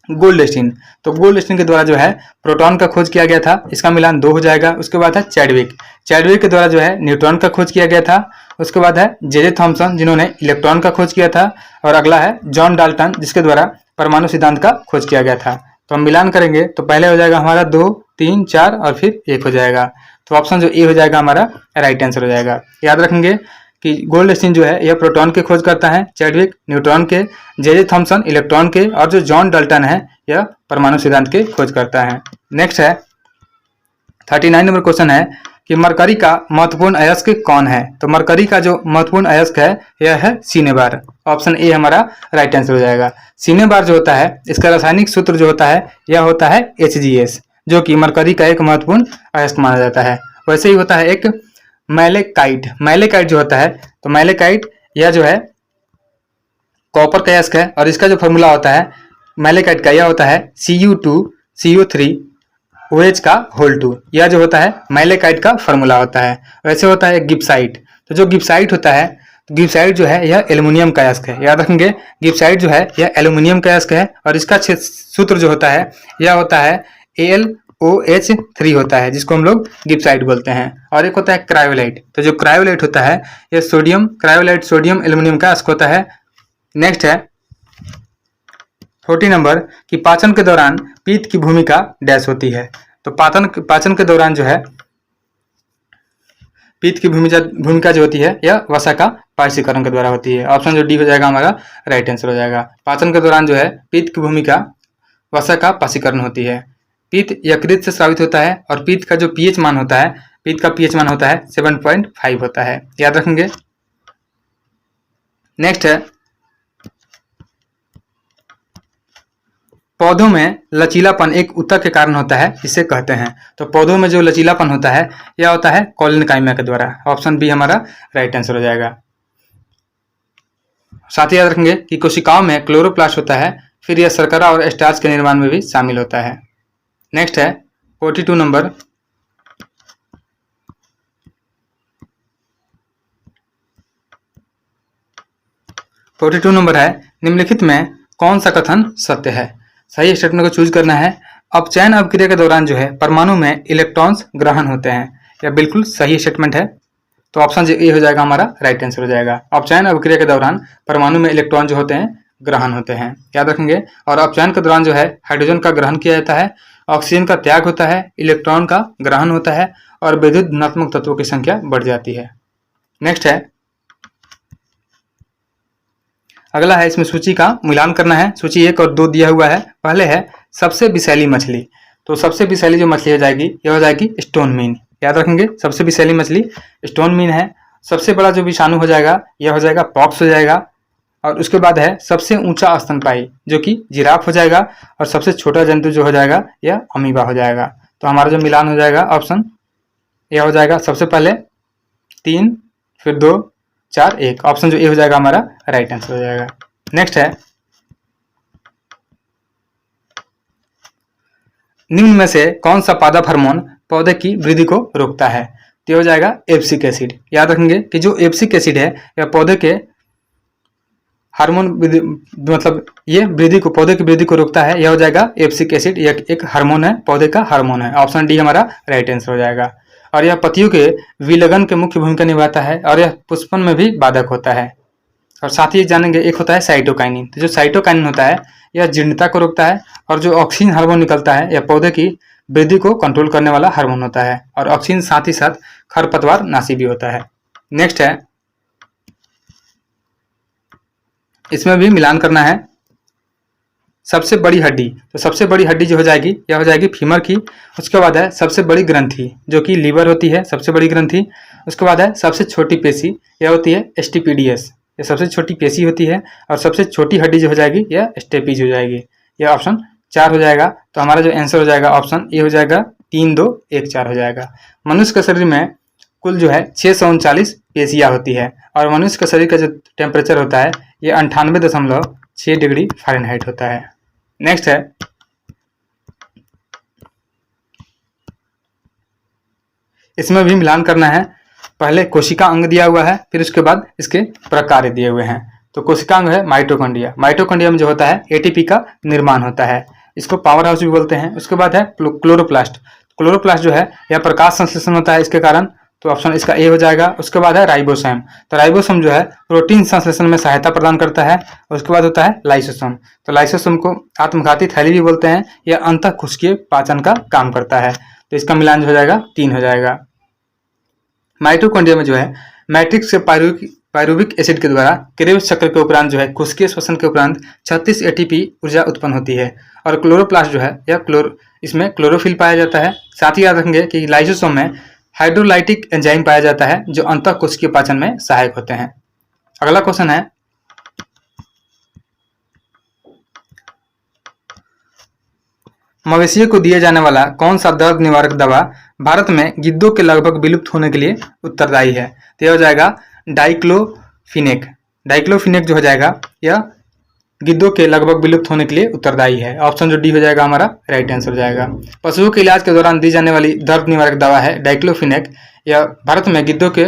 गोल्डस्टीन, तो गोल्डस्टीन के द्वारा जो है प्रोटॉन का खोज किया गया था, इसका मिलान 2 हो जाएगा। उसके बाद है चैडविक के द्वारा जो है न्यूट्रॉन का खोज किया गया था। उसके बाद है जे थॉमसन जिन्होंने इलेक्ट्रॉन का खोज किया था और अगला है जॉन डाल्टन जिसके द्वारा परमाणु सिद्धांत का खोज किया गया था। तो हम मिलान करेंगे तो पहले हो जाएगा हमारा 2, 3, 4 और फिर 1 हो जाएगा। तो ऑप्शन जो ए हो जाएगा हमारा राइट आंसर हो जाएगा। याद रखेंगे कि गोल्डस्टीन जो है यह प्रोटॉन के खोज करता है, चैडविक न्यूट्रॉन के, जे थॉमसन इलेक्ट्रॉन के और जो जॉन डाल्टन है यह परमाणु सिद्धांत के खोज करता है। नेक्स्ट है 39 नंबर क्वेश्चन है कि मरकरी का महत्वपूर्ण अयस्क कौन है। तो मरकरी का जो महत्वपूर्ण अयस्क है यह है सिनेबार, ऑप्शन ए हमारा राइट आंसर हो जाएगा। सिनेबार जो होता है इसका रासायनिक सूत्र जो होता है यह होता है HgS, जो कि मरकरी का एक महत्वपूर्ण अयस्क माना जाता है। वैसे ही होता है एक मैलेकाइट जो होता है, तो मैलेकाइट यह जो है कॉपर का अयस्क है और इसका जो फॉर्मूला होता है मैलेकाइट का यह होता है Cu2CO3OH का होल 2, यह जो होता है मैलेकाइट का फॉर्मूला होता है। वैसे होता है गिब्साइट, तो जो गिब्साइट होता है, गिब्साइट जो है यह एल्युमिनियम का अयस्क है। याद रखेंगे गिब्साइट जो है यह एल्युमिनियम का अयस्क है और इसका सूत्र जो होता है यह होता है AlOH3 होता है, जिसको हम लोग गिब्साइट बोलते हैं। और एक होता है क्रायोलाइट, तो जो क्रायोलाइट होता है यह क्रायोलाइट सोडियम एल्युमिनियम का अयस्क होता है। नेक्स्ट है 40 नंबर कि पाचन के दौरान पित्त की भूमिका डैश होती है। तो पाचन के दौरान जो है पित्त की भूमिका जो होती है यह वसा का पाचीकरण के द्वारा होती है। ऑप्शन जो डी हो जाएगा हमारा राइट आंसर हो जाएगा। पाचन के दौरान जो है पित्त की भूमिका वसा का पाचीकरण होती है। पित्त यकृत से स्रावित होता है और पित्त का जो पीएच मान होता है, पित्त का पीएच मान होता है 7.5 होता है, याद रखेंगे। नेक्स्ट है पौधों में लचीलापन एक ऊतक के कारण होता है, इसे कहते हैं। तो पौधों में जो लचीलापन होता है यह होता है कॉलिनकाइमा के द्वारा, ऑप्शन बी हमारा राइट आंसर हो जाएगा। साथ ही याद रखेंगे कि कोशिकाओं में क्लोरोप्लास्ट होता है, फिर यह शर्करा और स्टार्च के निर्माण में भी शामिल होता है। नेक्स्ट है 42 नंबर, है निम्नलिखित में कौन सा कथन सत्य है। सही स्टेटमेंट को चूज करना है। अपचयन अभिक्रिया के दौरान जो है परमाणु में इलेक्ट्रॉन्स ग्रहण होते हैं, यह बिल्कुल सही स्टेटमेंट है। तो ऑप्शन जो ए हो जाएगा हमारा राइट आंसर हो जाएगा। अपचयन अभिक्रिया के दौरान परमाणु में इलेक्ट्रॉन जो होते हैं ग्रहण होते हैं, याद रखेंगे। और अपचयन के दौरान जो है हाइड्रोजन का ग्रहण किया जाता है, ऑक्सीजन का त्याग होता है, इलेक्ट्रॉन का ग्रहण होता है और विद्युत धनात्मक तत्वों की संख्या बढ़ जाती है। नेक्स्ट है अगला है, इसमें सूची का मिलान करना है। सूची 1 और 2 दिया हुआ है। पहले है सबसे विषैली मछली, तो सबसे विषैली जो मछली हो जाएगी यह हो जाएगी स्टोन मीन, याद रखेंगे। सबसे विषैली मछली स्टोन मीन है। सबसे बड़ा जो विषाणु हो जाएगा यह हो जाएगा पॉक्स हो जाएगा। और उसके बाद है सबसे ऊंचा स्तनपायी जो कि जिराफ हो जाएगा और सबसे छोटा जंतु जो हो जाएगा यह अमीबा हो जाएगा। तो हमारा जो मिलान हो जाएगा ऑप्शन यह हो जाएगा सबसे पहले 3, फिर 2, 4, 1, ऑप्शन जो ए हो जाएगा हमारा राइट आंसर हो जाएगा। नेक्स्ट है निम्न में से कौन सा पादप हार्मोन पौधे की वृद्धि को रोकता है। तो हो जाएगा एब्सिक एसिड। याद रखेंगे कि जो एब्सिक एसिड है यह पौधे के हार्मोन मतलब ये वृद्धि को पौधे की वृद्धि को रोकता है, यह हो जाएगा एब्सिक एसिड। यह एक हार्मोन है, पौधे का हार्मोन है। ऑप्शन डी हमारा राइट आंसर हो जाएगा। और यह पत्तियों के विलगन के मुख्य भूमिका निभाता है और यह पुष्पन में भी बाधक होता है। और साथ ही जानेंगे एक होता है साइटोकाइनिन। तो जो साइटोकाइनिन होता है यह जीर्णता को रोकता है और जो ऑक्सीजन हार्मोन निकलता है यह पौधे की वृद्धि को कंट्रोल करने वाला हार्मोन होता है और ऑक्सीजन साथ ही साथ खरपतवार नाशी भी होता है। नेक्स्ट है इसमें भी मिलान करना है सबसे बड़ी हड्डी। तो सबसे बड़ी हड्डी जो हो जाएगी यह हो जाएगी फीमर की। उसके बाद है सबसे बड़ी ग्रंथि जो कि लीवर होती है, सबसे बड़ी ग्रंथि। उसके बाद है सबसे छोटी पेशी, यह होती है STPDS, ये सबसे छोटी पेशी होती है। और सबसे छोटी हड्डी जो हो जाएगी यह स्टेपीज हो जाएगी। यह ऑप्शन 4 हो जाएगा। तो हमारा जो आंसर हो जाएगा ऑप्शन ए हो जाएगा, 3, 2, 1, 4 हो जाएगा। मनुष्य के शरीर में कुल जो है 639 पेशियाँ होती है और मनुष्य के शरीर का जो टेम्परेचर होता है ये 98.6 डिग्री फ़ारेनहाइट होता है। नेक्स्ट है, इसमें भी मिलान करना है। पहले कोशिका अंग दिया हुआ है, फिर उसके बाद इसके प्रकार दिए हुए हैं। तो कोशिका अंग है माइटोकॉन्ड्रिया। माइटोकॉन्ड्रिया में जो होता है ATP का निर्माण होता है, इसको पावर हाउस भी बोलते हैं। उसके बाद है क्लोरोप्लास्ट। क्लोरोप्लास्ट जो है यह प्रकाश संश्लेषण होता है इसके कारण, तो ऑप्शन इसका ए हो जाएगा। उसके बाद है राइबोसोम। तो राइबोसोम जो है प्रोटीन संश्लेषण में सहायता प्रदान करता है। उसके बाद होता है लाइसोसोम। तो लाइसोसोम को आत्मघाती थैली भी बोलते हैं, यह अंतःकोशिकीय पाचन का काम करता है। तो इसका मिलान जो हो जाएगा 3 हो जाएगा। माइटोकॉन्ड्रिया में जो है मैट्रिक्स से पायरुविक एसिड के द्वारा क्रेब्स चक्र के उपरांत जो है कोशिकीय श्वसन के उपरांत 36 ATP ऊर्जा उत्पन्न होती है। और क्लोरोप्लास्ट जो है यह इसमें क्लोरोफिल पाया जाता है। साथ ही याद रखेंगे कि लाइसोसोम में हाइड्रोलाइटिक एंजाइम पाया जाता है जो अंतःकोशिकीय पाचन में सहायक होते हैं। अगला क्वेश्चन है, मवेशियों को दिया जाने वाला कौन सा दर्द निवारक दवा भारत में गिद्धों के लगभग विलुप्त होने के लिए उत्तरदायी है? तो यह हो जाएगा डाइक्लोफिनेक। डाइक्लोफिनेक जो हो जाएगा यह गिद्धों के लगभग विलुप्त होने के लिए उत्तरदायी है। ऑप्शन जो डी हो जाएगा हमारा राइट आंसर हो जाएगा। पशुओं के इलाज के दौरान दी जाने वाली दर्द निवारक दवा है डाइक्लोफिनेक। यह भारत में गिद्धों के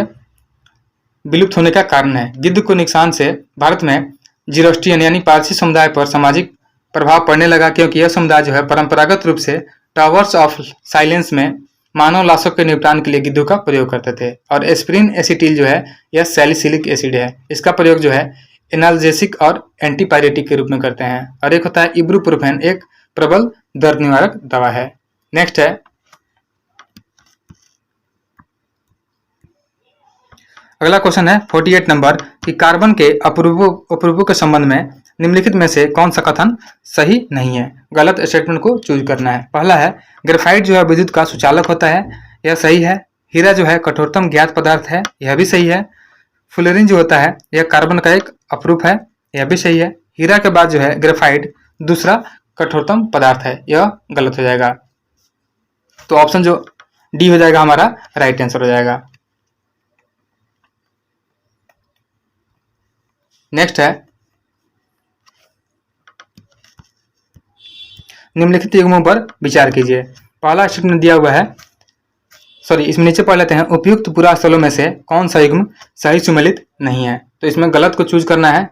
विलुप्त होने का कारण है। गिद्ध को नुकसान से भारत में जीरोस्ट्रियन यानी पारसी समुदाय पर सामाजिक प्रभाव पड़ने लगा, क्योंकि यह समुदाय जो है परंपरागत रूप से टावर्स ऑफ साइलेंस में मानव लाशों के निपटान के लिए गिद्धों का प्रयोग करते थे। और एस्पिरिन एसिटिल जो है यह सैलिसिलिक एसिड है, इसका प्रयोग जो है एनाल्जेसिक और एंटीपायरेटिक के रूप में करते हैं। और एक होता है इब्रुप्रोफेन, एक प्रबल दर्द निवारक दवा है। नेक्स्ट है, अगला क्वेश्चन है 48 नंबर कि कार्बन के अपरूपों के संबंध में निम्नलिखित में से कौन सा कथन सही नहीं है? गलत स्टेटमेंट को चूज करना है। पहला है ग्रेफाइट जो है विद्युत का सुचालक होता है, यह सही है। हीरा जो है कठोरतम ज्ञात पदार्थ है, यह भी सही है। फ्लोरीन जो होता है यह कार्बन का एक अपरूप है, यह भी सही है। हीरा के बाद जो है ग्रेफाइट दूसरा कठोरतम पदार्थ है, यह गलत हो जाएगा। तो ऑप्शन जो डी हो जाएगा हमारा राइट आंसर हो जाएगा। नेक्स्ट है, निम्नलिखित युग्मों पर विचार कीजिए। पहला स्टेटमेंट दिया हुआ है, इसमें नीचे पढ़ लेते हैं, उपयुक्त पूरा स्थलों में से कौन सा युग्म सही सुमेलित नहीं है? तो इसमें गलत को चूज करना है,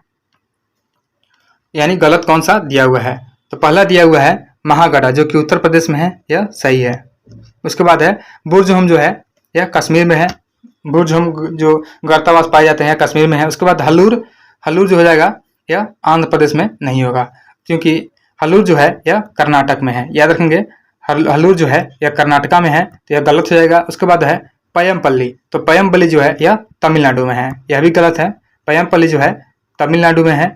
यानी गलत कौन सा दिया हुआ है। तो पहला दिया हुआ है महागढ़ा जो कि उत्तर प्रदेश में है, यह सही है। उसके बाद है बुर्जहम जो है यह कश्मीर में है। बुर्जहम जो गर्तावास पाए जाते हैं कश्मीर में है। उसके बाद हल्लूर जो हो जाएगा यह आंध्र प्रदेश में नहीं होगा, क्योंकि हल्लूर जो है यह कर्नाटक में है। याद रखेंगे हल्लूर जो है यह कर्नाटका में है, तो यह गलत हो जाएगा। उसके बाद है पयमपल्ली, तो पयमपल्ली जो है यह तमिलनाडु में है, यह भी गलत है। पयमपल्ली जो है तमिलनाडु में है,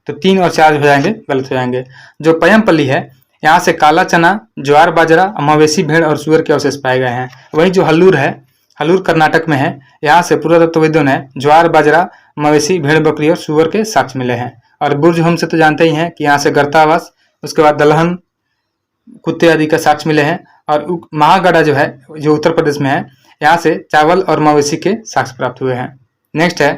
तो 3 और 4 हो जाएंगे गलत हो जाएंगे। जो पयमपल्ली है यहाँ से काला चना, ज्वार बाजरा, मवेशी भेड़ और सुअर के अवशेष पाए गए हैं। वहीं जो हल्लूर है, हल्लूर कर्नाटक में है, यहाँ से पुरातत्वविदों ने ज्वार बाजरा, मवेशी भेड़ बकरी और सुअर के साक्ष्य मिले हैं। और बुर्जहम से तो जानते ही हैं कि यहाँ से गर्तावास, उसके बाद दलहन, कुत्ते आदि का साक्ष्य मिले हैं। और महागढ़ा जो है जो उत्तर प्रदेश में है, यहाँ से चावल और मवेशी के साक्ष्य प्राप्त हुए हैं। नेक्स्ट है,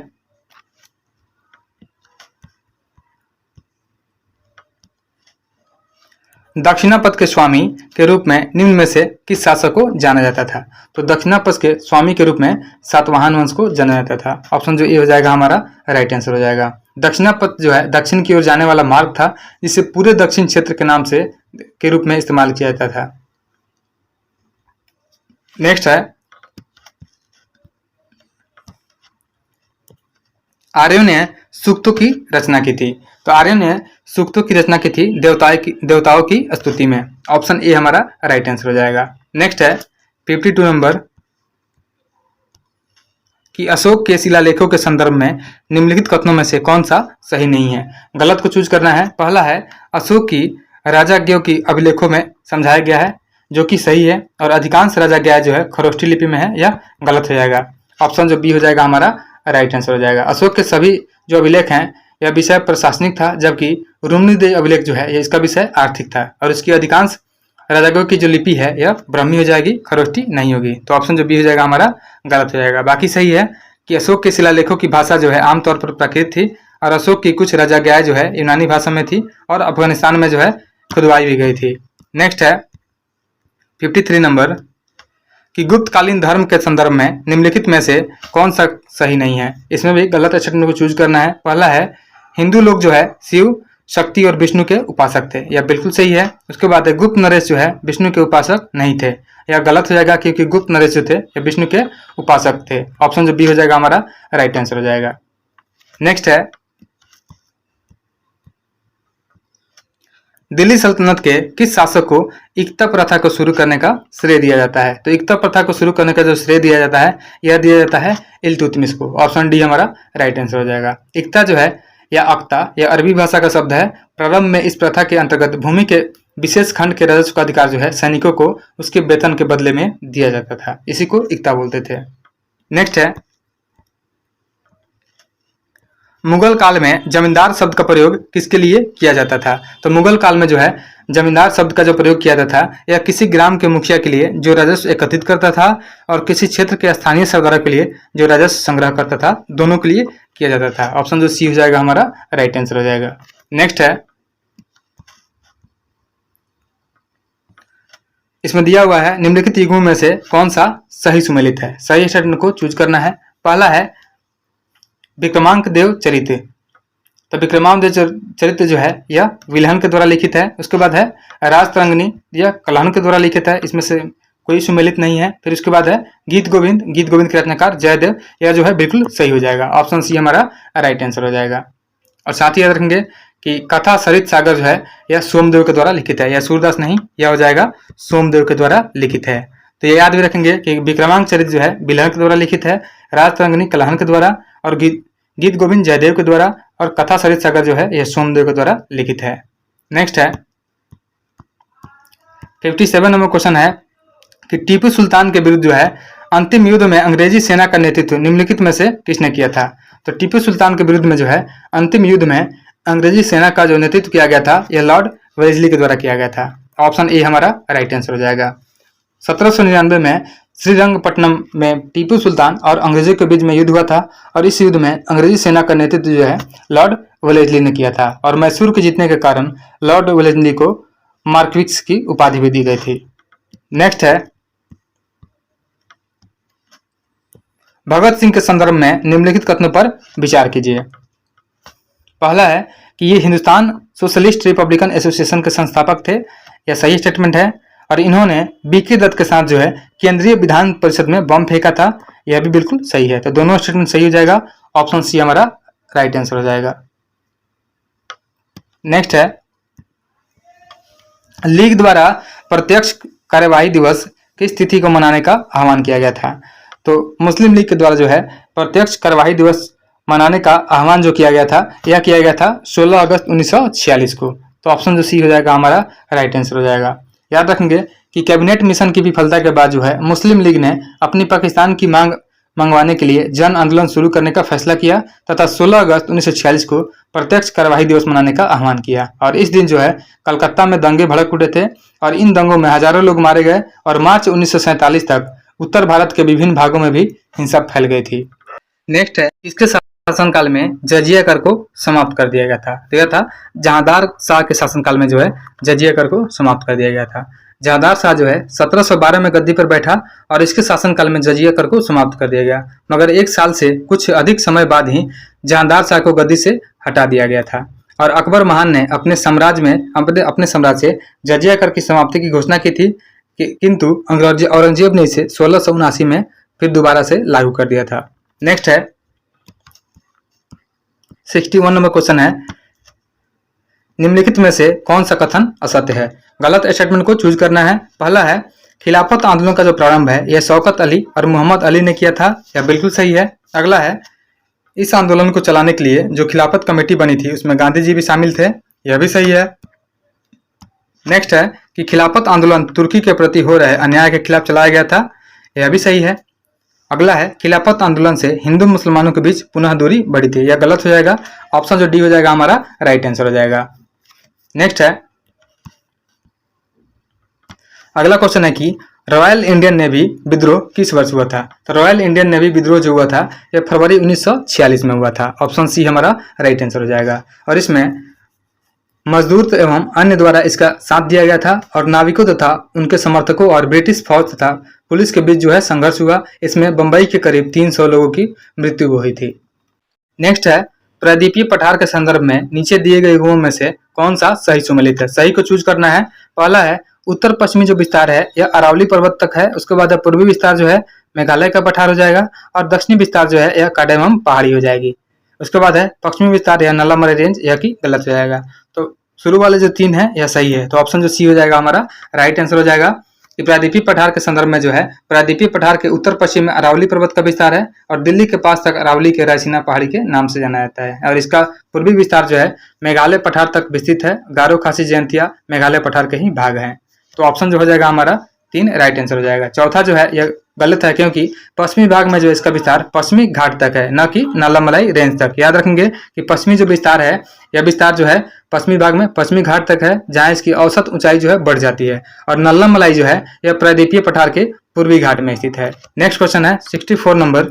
दक्षिणापथ के स्वामी के रूप में निम्न में से किस शासक को जाना जाता था? तो दक्षिणापथ के स्वामी के रूप में सातवाहन वंश को जाना जाता था। ऑप्शन जो ए हो जाएगा हमारा राइट आंसर हो जाएगा। दक्षिणापथ जो है दक्षिण की ओर जाने वाला मार्ग था, जिसे पूरे दक्षिण क्षेत्र के नाम से के रूप में इस्तेमाल किया जाता था। नेक्स्ट है, आर्यों ने सूक्तों की रचना की थी। तो आर्यों ने सूक्तों की रचना की थी देवताओं की स्तुति में। ऑप्शन ए हमारा राइट आंसर हो जाएगा। नेक्स्ट है 52 नंबर कि अशोक के शिलालेखों के संदर्भ में निम्नलिखित कथनों में से कौन सा सही नहीं है? गलत को चूज करना है। पहला है अशोक की राजाज्ञों की अभिलेखों में समझाया गया है, जो कि सही है। और अधिकांश राजाज्ञा जो है खरोष्ठी लिपि में है, यह गलत हो जाएगा। ऑप्शन जो बी हो जाएगा हमारा राइट आंसर हो जाएगा। अशोक के सभी जो अभिलेख हैं यह विषय प्रशासनिक था, जबकि रुक्मिणीदेवी अभिलेख जो है ये इसका विषय आर्थिक था। और इसकी अधिकांश राजाओं की जो लिपि है यह ब्राह्मी हो जाएगी, खरोष्टी नहीं होगी। तो ऑप्शन जो बी हो जाएगा हमारा गलत हो जाएगा। बाकी सही है कि अशोक के शिलालेखों की भाषा जो है आमतौर पर प्राकृत थी और अशोक की कुछ राजाज्ञाएं जो है यूनानी भाषा में थी और अफगानिस्तान में जो है खुदवाई भी गई थी। नेक्स्ट है 53 नंबर कि गुप्तकालीन धर्म के संदर्भ में निम्नलिखित में से कौन सा सही नहीं है। इसमें भी गलत स्टेटमेंट को चूज करना है। पहला है हिंदू लोग जो है शिव, शक्ति और विष्णु के उपासक थे, यह बिल्कुल सही है। उसके बाद है गुप्त नरेश जो है विष्णु के उपासक नहीं थे, यह गलत हो जाएगा क्योंकि गुप्त नरेश जो थे यह विष्णु के उपासक थे। ऑप्शन जो बी हो जाएगा हमारा राइट आंसर हो जाएगा। नेक्स्ट है दिल्ली सल्तनत के किस शासक को इक्ता प्रथा को शुरू करने का श्रेय दिया जाता है। तो इक्ता प्रथा को शुरू करने का जो श्रेय दिया जाता है यह दिया जाता है इल्तुतमिश को। ऑप्शन डी हमारा राइट आंसर हो जाएगा। इक्ता जो है या अक्ता यह अरबी भाषा का शब्द है। प्रारंभ में इस प्रथा के अंतर्गत भूमि के विशेष खंड के राजस्व का अधिकार जो है सैनिकों को उसके वेतन के बदले में दिया जाता था, इसी को इक्ता बोलते थे। नेक्स्ट है मुगल काल में जमींदार शब्द का प्रयोग किसके लिए किया जाता था। तो मुगल काल में जो है जमींदार शब्द का जो प्रयोग किया जाता था यह किसी ग्राम के मुखिया के लिए जो राजस्व एकत्रित करता था और किसी क्षेत्र के स्थानीय सरदारों के लिए जो राजस्व संग्रह करता था, दोनों के लिए किया जाता था। ऑप्शन जो सी हो जाएगा हमारा राइट आंसर हो जाएगा। नेक्स्ट है इसमें दिया हुआ है निम्नलिखित युगों में से कौन सा सही सुमेलित है। सही स्टेटमेंट को चूज करना है। पहला है विक्रमांक देव चरित्र। तो विक्रमांक देव चरित्र जो है यह विल्हन के द्वारा लिखित है। उसके बाद है राजतरंगिणी यह कल्हण के द्वारा लिखित है, इसमें से कोई सुमेलित नहीं है। फिर उसके बाद है गीत गोविंद के रचनाकार जयदेव, यह जो है बिल्कुल सही हो जाएगा। ऑप्शन सी हमारा राइट आंसर हो जाएगा। और साथ ही याद रखेंगे कि कथा सरित सागर जो है यह सोमदेव के द्वारा लिखित है, यह सूरदास नहीं, यह हो जाएगा सोमदेव के द्वारा लिखित है। तो ये याद भी रखेंगे कि विक्रमांक चरित्र जो है बिल्हन के द्वारा लिखित है, राजतरंगिणी कल्हण के द्वारा और गीत गोविंद जयदेव के द्वारा और कथा सरित सागर जो है यह सोमदेव के द्वारा लिखित है। नेक्स्ट है 57 नंबर क्वेश्चन है कि टीपू सुल्तान के विरुद्ध जो है अंतिम युद्ध में अंग्रेजी सेना का नेतृत्व निम्नलिखित में से किसने किया था। तो टीपू सुल्तान के विरुद्ध में जो है अंतिम युद्ध में अंग्रेजी सेना का जो नेतृत्व किया गया था यह लॉर्ड वेलेस्ली के द्वारा किया गया था। ऑप्शन ए हमारा राइट आंसर हो जाएगा। 1799 में श्रीरंगपट्टनम में टीपू सुल्तान और अंग्रेजों के बीच में युद्ध हुआ था और इस युद्ध में अंग्रेजी सेना का नेतृत्व जो है लॉर्ड वेलेस्ली ने किया था और मैसूर के जीतने के कारण लॉर्ड वेलेस्ली को मार्क्विक्स की उपाधि भी दी गई थी। नेक्स्ट है भगत सिंह के संदर्भ में निम्नलिखित कथनों पर विचार कीजिए। पहला है कि ये हिंदुस्तान सोशलिस्ट रिपब्लिकन एसोसिएशन के संस्थापक थे, यह सही स्टेटमेंट है। और इन्होंने बीके दत्त के साथ जो है केंद्रीय विधान परिषद में बम फेंका था, यह भी बिल्कुल सही है। तो दोनों स्टेटमेंट सही हो जाएगा। ऑप्शन सी हमारा राइट आंसर हो जाएगा। नेक्स्ट है लीग द्वारा प्रत्यक्ष कार्यवाही दिवस किस तिथि को मनाने का आह्वान किया गया था। तो मुस्लिम लीग के द्वारा जो है प्रत्यक्ष कार्यवाही दिवस मनाने का आह्वान जो किया गया था यह किया गया था 16 अगस्त 1946 को। तो ऑप्शन जो सी हो जाएगा हमारा राइट आंसर हो जाएगा। याद रखेंगे कि कैबिनेट मिशन की विफलता के बाद जो है मुस्लिम लीग ने अपनी पाकिस्तान की मांग मंगवाने के लिए जन आंदोलन शुरू करने का फैसला किया तथा 16 अगस्त 1946 को प्रत्यक्ष कार्यवाही दिवस मनाने का आह्वान किया। और इस दिन जो है कलकत्ता में दंगे भड़क उठे थे और इन दंगों में हजारों लोग मारे गए और मार्च 1947 तक उत्तर भारत के विभिन्न भागों में भी हिंसा फैल गई थी। नेक्स्ट है इसके शासनकाल में जजिया कर को समाप्त कर दिया गया था। तो यह था जहांदार शाह के शासनकाल में जो है जजिया कर को समाप्त कर दिया गया था। जहांदार शाह जो है 1712 में गद्दी पर बैठा और इसके शासनकाल में जजिया कर को समाप्त कर दिया गया, मगर एक साल से कुछ अधिक समय बाद ही जहांदार शाह को गद्दी से हटा दिया गया था। और अकबर महान ने अपने साम्राज्य से जजिया कर की समाप्ति की घोषणा की थी, किंतु औरंगजेब ने इसे 1679 में फिर दोबारा से लागू कर दिया था। नेक्स्ट है 61 नंबर क्वेश्चन है निम्नलिखित में से कौन सा कथन असत्य है। गलत स्टेटमेंट को चूज करना है। पहला है खिलाफत आंदोलन का जो प्रारंभ है यह शौकत अली और मोहम्मद अली ने किया था, यह बिल्कुल सही है। अगला है इस आंदोलन को चलाने के लिए जो खिलाफत कमेटी बनी थी उसमें गांधी जी भी शामिल थे, यह भी सही है। नेक्स्ट है कि खिलाफत आंदोलन तुर्की के प्रति हो रहे अन्याय के खिलाफ चलाया गया था, यह भी सही है। अगला है खिलाफत आंदोलन से हिंदू मुसलमानों के बीच पुनः दूरी बढ़ी थी, यह गलत हो जाएगा। ऑप्शन जो डी हो जाएगा हमारा राइट आंसर हो जाएगा। नेक्स्ट है अगला क्वेश्चन है कि रॉयल इंडियन नेवी विद्रोह किस वर्ष हुआ था। तो रॉयल इंडियन नेवी विद्रोह जो हुआ था यह फरवरी 1946 में हुआ था। ऑप्शन सी हमारा राइट आंसर हो जाएगा। और इसमें मजदूर एवं अन्य द्वारा इसका साथ दिया गया था और नाविकों तथा उनके समर्थकों और ब्रिटिश फौज तथा पुलिस के बीच जो है संघर्ष हुआ। इसमें बंबई के करीब 300 लोगों की मृत्यु हुई थी। नेक्स्ट है प्रायद्वीपीय पठार के संदर्भ में नीचे दिए गए युगों में से कौन सा सही सुमेलित है। सही को चूज करना है। पहला है उत्तर पश्चिमी जो विस्तार है यह अरावली पर्वत तक है। उसके बाद पूर्वी विस्तार जो है मेघालय का पठार हो जाएगा और दक्षिणी विस्तार जो है यह काडेमम पहाड़ी हो जाएगी। उसके बाद है पश्चिमी विस्तार यह नल्ला मरे रेंज, यह की गलत हो जाएगा। तो शुरू वाले जो 3 है यह सही है। तो ऑप्शन जो सी हो जाएगा हमारा राइट आंसर हो जाएगा। कि प्रायद्वीपीय पठार के संदर्भ में जो है प्रायद्वीपीय पठार के उत्तर पश्चिम में अरावली पर्वत का विस्तार है और दिल्ली के पास तक अरावली के रायसीना पहाड़ी के नाम से जाना जाता है। और इसका पूर्वी विस्तार जो है मेघालय पठार तक विस्तृत है। गारो खासी जयंतिया मेघालय पठार के ही भाग हैं। तो ऑप्शन जो हो जाएगा हमारा 3 राइट आंसर हो जाएगा। चौथा जो है यह गलत है क्योंकि पश्चिमी भाग में जो इसका विस्तार पश्चिमी घाट तक है, न कि नालामलाई रेंज तक। याद रखेंगे कि पश्चिमी जो विस्तार है यह विस्तार जो है पश्चिमी भाग में पश्चिमी घाट तक है जहां इसकी औसत ऊंचाई जो है बढ़ जाती है। और नल्लामलाई जो है यह प्रायद्वीपीय पठार के पूर्वी घाट में स्थित है। नेक्स्ट क्वेश्चन है 64 नंबर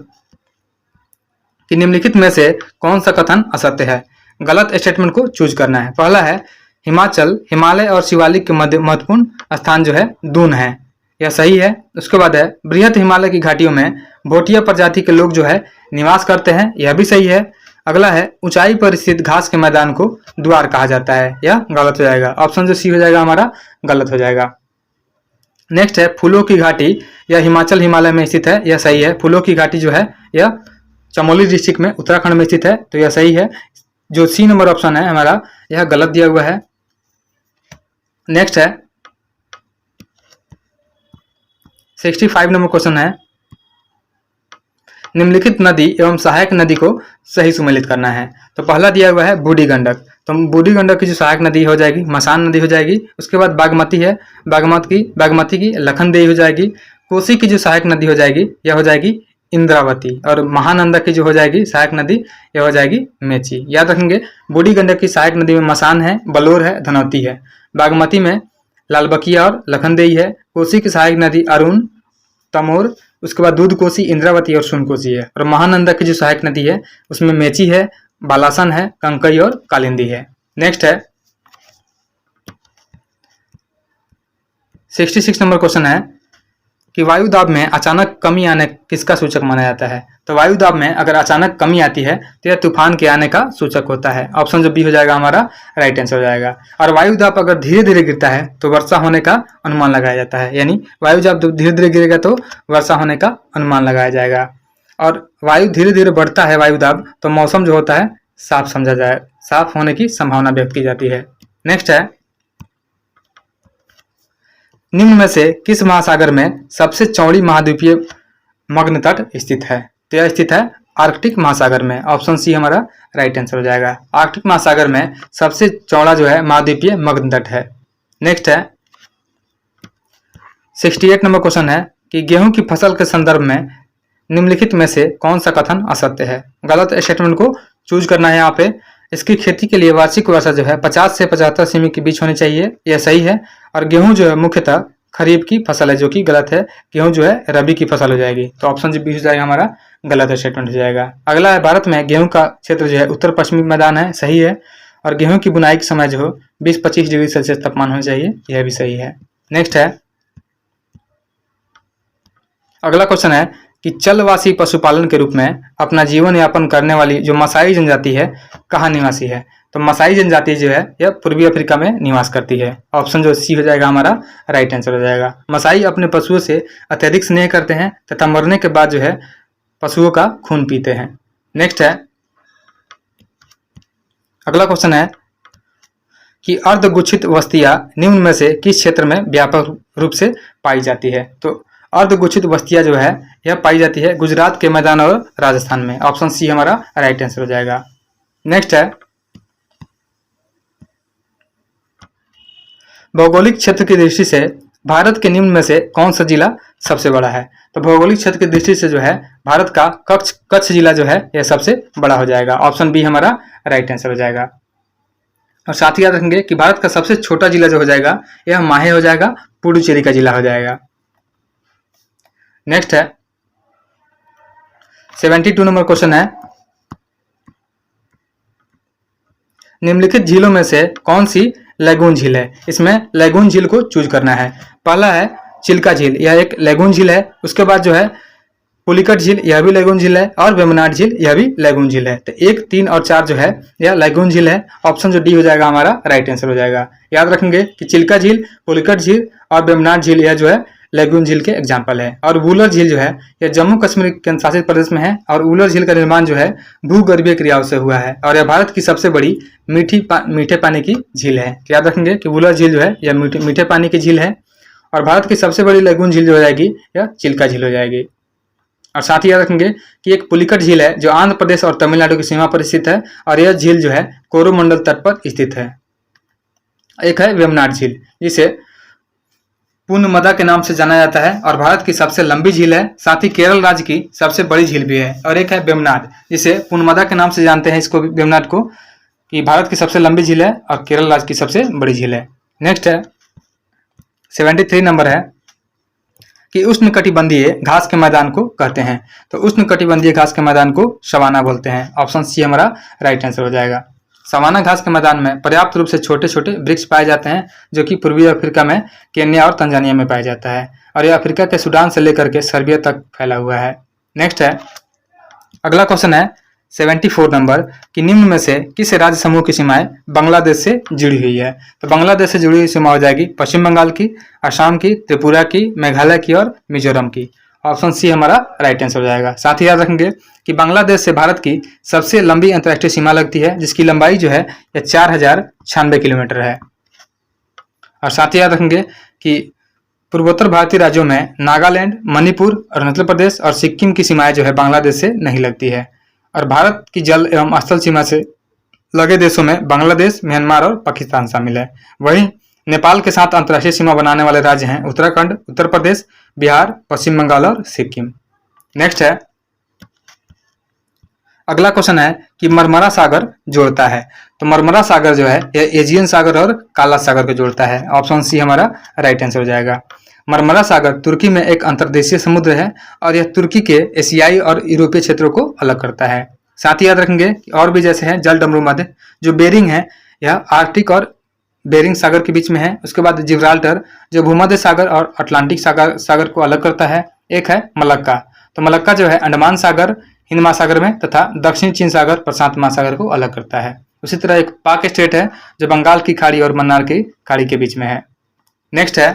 कि निम्नलिखित में से कौन सा कथन असत्य है। गलत स्टेटमेंट को चूज करना है। पहला है हिमाचल, हिमालय और शिवालिक के मध्य महत्वपूर्ण स्थान जो है दून है, यह सही है। उसके बाद है बृहत हिमालय की घाटियों में भोटिया प्रजाति के लोग जो है निवास करते हैं, यह भी सही है। अगला है ऊंचाई पर स्थित घास के मैदान को द्वार कहा जाता है, यह गलत हो जाएगा। ऑप्शन जो सी हो जाएगा हमारा गलत हो जाएगा। नेक्स्ट है फूलों की घाटी, यह हिमाचल हिमालय में स्थित है, यह सही है। फूलों की घाटी जो है यह चमोली डिस्ट्रिक्ट में उत्तराखंड में स्थित है, तो यह सही है। जो सी नंबर ऑप्शन है हमारा यह गलत दिया हुआ है। नेक्स्ट है 65 नंबर क्वेश्चन है निम्नलिखित नदी एवं सहायक नदी को सही सुमेलित करना है। तो पहला दिया हुआ है बूढ़ी गंडक, तो बूढ़ी गंडक की जो सहायक नदी हो जाएगी मसान नदी हो जाएगी। उसके बाद बागमती है, बागमती की लखनदेई हो जाएगी। कोसी की जो सहायक नदी हो जाएगी यह हो जाएगी इंद्रावती। और महानंदा की जो हो जाएगी सहायक नदी यह हो जाएगी मेची। याद रखेंगे बूढ़ी गंडक की सहायक नदी में मसान है, बलोर है, धनौती है। बागमती में लालबकिया और लखनदेई है। कोसी की सहायक नदी अरुण, तमोर, उसके बाद दूध कोसी, इंद्रावती और सोन कोसी है। और महानंदा की जो सहायक नदी है उसमें मेची है, बालासन है, कंकई और कालिंदी है। नेक्स्ट है 66 नंबर क्वेश्चन है कि वायु दाब में अचानक कमी आने किसका सूचक माना जाता है। तो वायु दाब में अगर अचानक कमी आती है तो यह तूफान के आने का सूचक होता है। ऑप्शन जो बी हो जाएगा हमारा राइट आंसर हो जाएगा। और वायु दाब अगर धीरे धीरे गिरता है तो वर्षा होने का अनुमान लगाया जाता है, यानी वायु दाब जब धीरे धीरे गिरेगा तो वर्षा होने का अनुमान लगाया जाएगा। और वायु धीरे धीरे बढ़ता है वायु दाब तो मौसम जो होता है साफ समझा जाए, साफ होने की संभावना व्यक्त की जाती है। नेक्स्ट है निम्न में से किस महासागर में सबसे चौड़ी महाद्वीपीय मग्न तट स्थित है। तो यह स्थित है आर्कटिक महासागर में। ऑप्शन सी हमारा राइट आंसर हो जाएगा। आर्कटिक महासागर में सबसे चौड़ा जो है महाद्वीपीय मग्न तट है। नेक्स्ट है 68 नंबर क्वेश्चन है कि गेहूं की फसल के संदर्भ में निम्नलिखित में से कौन सा कथन असत्य है। गलत स्टेटमेंट को चूज करना है यहाँ पे। इसकी खेती के लिए वार्षिक वर्षा जो है 50 से 75 सेमी के बीच होनी चाहिए, यह सही है। और गेहूं जो है मुख्यतः खरीफ की फसल है, जो कि गलत है। गेहूं जो है रबी की फसल हो जाएगी। तो ऑप्शन जो बी हो जाएगा हमारा गलत स्टेटमेंट हो जाएगा। अगला है भारत में गेहूं का क्षेत्र जो है उत्तर पश्चिमी मैदान है, सही है। और गेहूं की बुनाई के समय जो हो 20-25 डिग्री सेल्सियस तापमान होना चाहिए, यह भी सही है। नेक्स्ट है अगला क्वेश्चन है कि चलवासी पशुपालन के रूप में अपना जीवन यापन करने वाली जो मसाई जनजाति है कहाँ निवासी है। तो मसाई जनजाति जो है यह पूर्वी अफ्रीका में निवास करती है। ऑप्शन जो सी हो जाएगा हमारा राइट आंसर हो जाएगा। मसाई अपने पशुओं से अत्यधिक स्नेह करते हैं तथा मरने के बाद जो है पशुओं का खून पीते हैं। नेक्स्ट है अगला क्वेश्चन है कि अर्धगुच्छित वस्तियां निम्न में से किस क्षेत्र में व्यापक रूप से पाई जाती है। तो अर्धगुच्छित वस्तियां जो है यह पाई जाती है गुजरात के मैदान और राजस्थान में। ऑप्शन सी हमारा राइट आंसर हो जाएगा। नेक्स्ट है भौगोलिक क्षेत्र की दृष्टि से भारत के निम्न में से कौन सा जिला सबसे बड़ा है। तो भौगोलिक क्षेत्र की दृष्टि से जो है भारत का कच्छ जिला जो है यह सबसे बड़ा हो जाएगा। ऑप्शन बी हमारा राइट आंसर हो जाएगा। और साथ ही याद रखेंगे कि भारत का सबसे छोटा जिला जो हो जाएगा यह माहे हो जाएगा, पुडुचेरी का जिला हो जाएगा। नेक्स्ट है 72 नंबर क्वेश्चन है, निम्नलिखित झीलों में से कौन सी लैगून झील है। इसमें लैगून झील को चूज करना है। पहला है चिल्का झील, यह एक लैगून झील है। उसके बाद जो है पुलिकट झील, यह भी लैगून झील है। और वेम्बनाड झील, यह भी लैगून झील है। तो 1, 3 और 4 जो है यह लैगून झील है। ऑप्शन जो डी हो जाएगा हमारा राइट आंसर हो जाएगा। याद रखेंगे कि चिल्का झील, पुलिकट झील और वेम्बनाड झील यह जो है लैगून झील के एग्जाम्पल है। और वूलर झील जो है यह जम्मू कश्मीर केंद्र शासित प्रदेश में है। और वूलर झील का निर्माण जो है भूगर्भीय क्रियाओं से हुआ है। और यह भारत की सबसे बड़ी मीठे पानी की झील है। याद रखेंगे कि वूलर झील जो है यह मीठे पानी की झील है। और भारत की सबसे बड़ी लैगून झील जो हो जाएगी यह चिल्का झील हो जाएगी। और साथ ही याद रखेंगे कि एक पुलिकट झील है जो आंध्र प्रदेश और तमिलनाडु की सीमा पर स्थित है। और यह झील जो है कोरोमंडल तट पर स्थित है। एक है वेम्बनाड झील, जिसे पूर्णमदा के नाम से जाना जाता है और भारत की सबसे लंबी झील है। साथ ही केरल राज्य की सबसे बड़ी झील भी है। और एक है वेम्बनाड, जिसे पूर्णमदा के नाम से जानते हैं इसको, वेम्बनाड को, कि भारत की सबसे लंबी झील है और केरल राज्य की सबसे बड़ी झील है। नेक्स्ट है 73 नंबर है कि उष्णकटिबंधीय घास के मैदान को कहते हैं। तो उष्णकटिबंधीय घास के मैदान को सवाना बोलते हैं। ऑप्शन सी हमारा राइट आंसर हो जाएगा। सवाना घास के मैदान में पर्याप्त रूप से छोटे छोटे वृक्ष पाए जाते हैं, जो कि पूर्वी अफ्रीका में केन्या और तंजानिया में पाया जाता है। और यह अफ्रीका के सूडान से लेकर के सर्बिया तक फैला हुआ है। नेक्स्ट है अगला क्वेश्चन है 74 नंबर कि निम्न में से किस राज्य समूह की सीमाएं बांग्लादेश से जुड़ी हुई है। तो बांग्लादेश से जुड़ी हुई सीमा हो जाएगी पश्चिम बंगाल की, असम की, त्रिपुरा की, मेघालय की और मिजोरम की। ऑप्शन सी हमारा राइट आंसर हो जाएगा। साथ ही याद रखेंगे कि बांग्लादेश से भारत की सबसे लंबी अंतर्राष्ट्रीय सीमा लगती है, जिसकी लंबाई जो है यह 4096 किलोमीटर है। और साथ ही याद रखेंगे कि पूर्वोत्तर भारतीय राज्यों में नागालैंड, मणिपुर, अरुणाचल प्रदेश और सिक्किम की सीमाएं जो है बांग्लादेश से नहीं लगती है। और भारत की जल एवं स्थल सीमा से लगे देशों में बांग्लादेश, म्यांमार और पाकिस्तान शामिल है। वहीं नेपाल के साथ अंतर्राष्ट्रीय सीमा बनाने वाले राज्य हैं उत्तराखंड, उत्तर प्रदेश, बिहार, पश्चिम बंगाल और सिक्किम। नेक्स्ट है अगला क्वेश्चन है कि मरमरा सागर जोड़ता है। तो मरमरा सागर जो है यह एजियन सागर और काला सागर को जोड़ता है। ऑप्शन सी हमारा राइट आंसर हो जाएगा। मरमरा सागर तुर्की में एक अंतर्देशीय समुद्र है और यह तुर्की के एशियाई और यूरोपीय क्षेत्रों को अलग करता है। साथ ही याद रखेंगे कि और भी जैसे हैं जल डमरू मध्य, जो बेरिंग है यह आर्कटिक और बेरिंग सागर के बीच में है। उसके बाद जिब्राल्टर जो भूमध्य सागर और अटलांटिक सागर को अलग करता है। एक है मलक्का, तो मलक्का जो है अंडमान सागर, हिंद महासागर में तथा दक्षिण चीन सागर, प्रशांत महासागर को अलग करता है। उसी तरह एक पाक स्टेट है जो बंगाल की खाड़ी और मन्नार की खाड़ी के बीच में है। नेक्स्ट है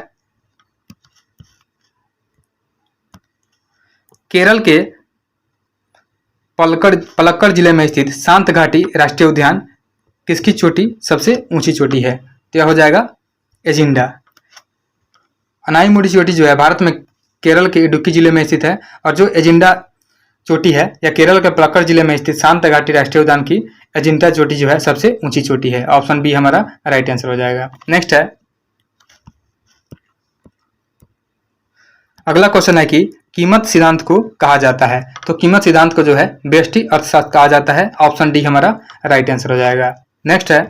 केरल के पलक्कड़ जिले में स्थित शांत घाटी राष्ट्रीय उद्यान किसकी चोटी सबसे ऊंची चोटी है। तो यह हो जाएगा एजिंडा। अनाईमुडी चोटी जो है भारत में केरल के इडुक्की जिले में स्थित है। और जो एजिंडा चोटी है या केरल के पलक्कड़ जिले में स्थित शांत घाटी राष्ट्रीय उद्यान की एजिंडा चोटी जो है सबसे ऊंची चोटी है। ऑप्शन बी हमारा राइट आंसर हो जाएगा। नेक्स्ट है अगला क्वेश्चन है कि कीमत सिद्धांत को कहा जाता है। तो कीमत सिद्धांत को जो है व्यष्टि अर्थशास्त्र कहा जाता है। ऑप्शन डी हमारा राइट आंसर हो जाएगा। नेक्स्ट है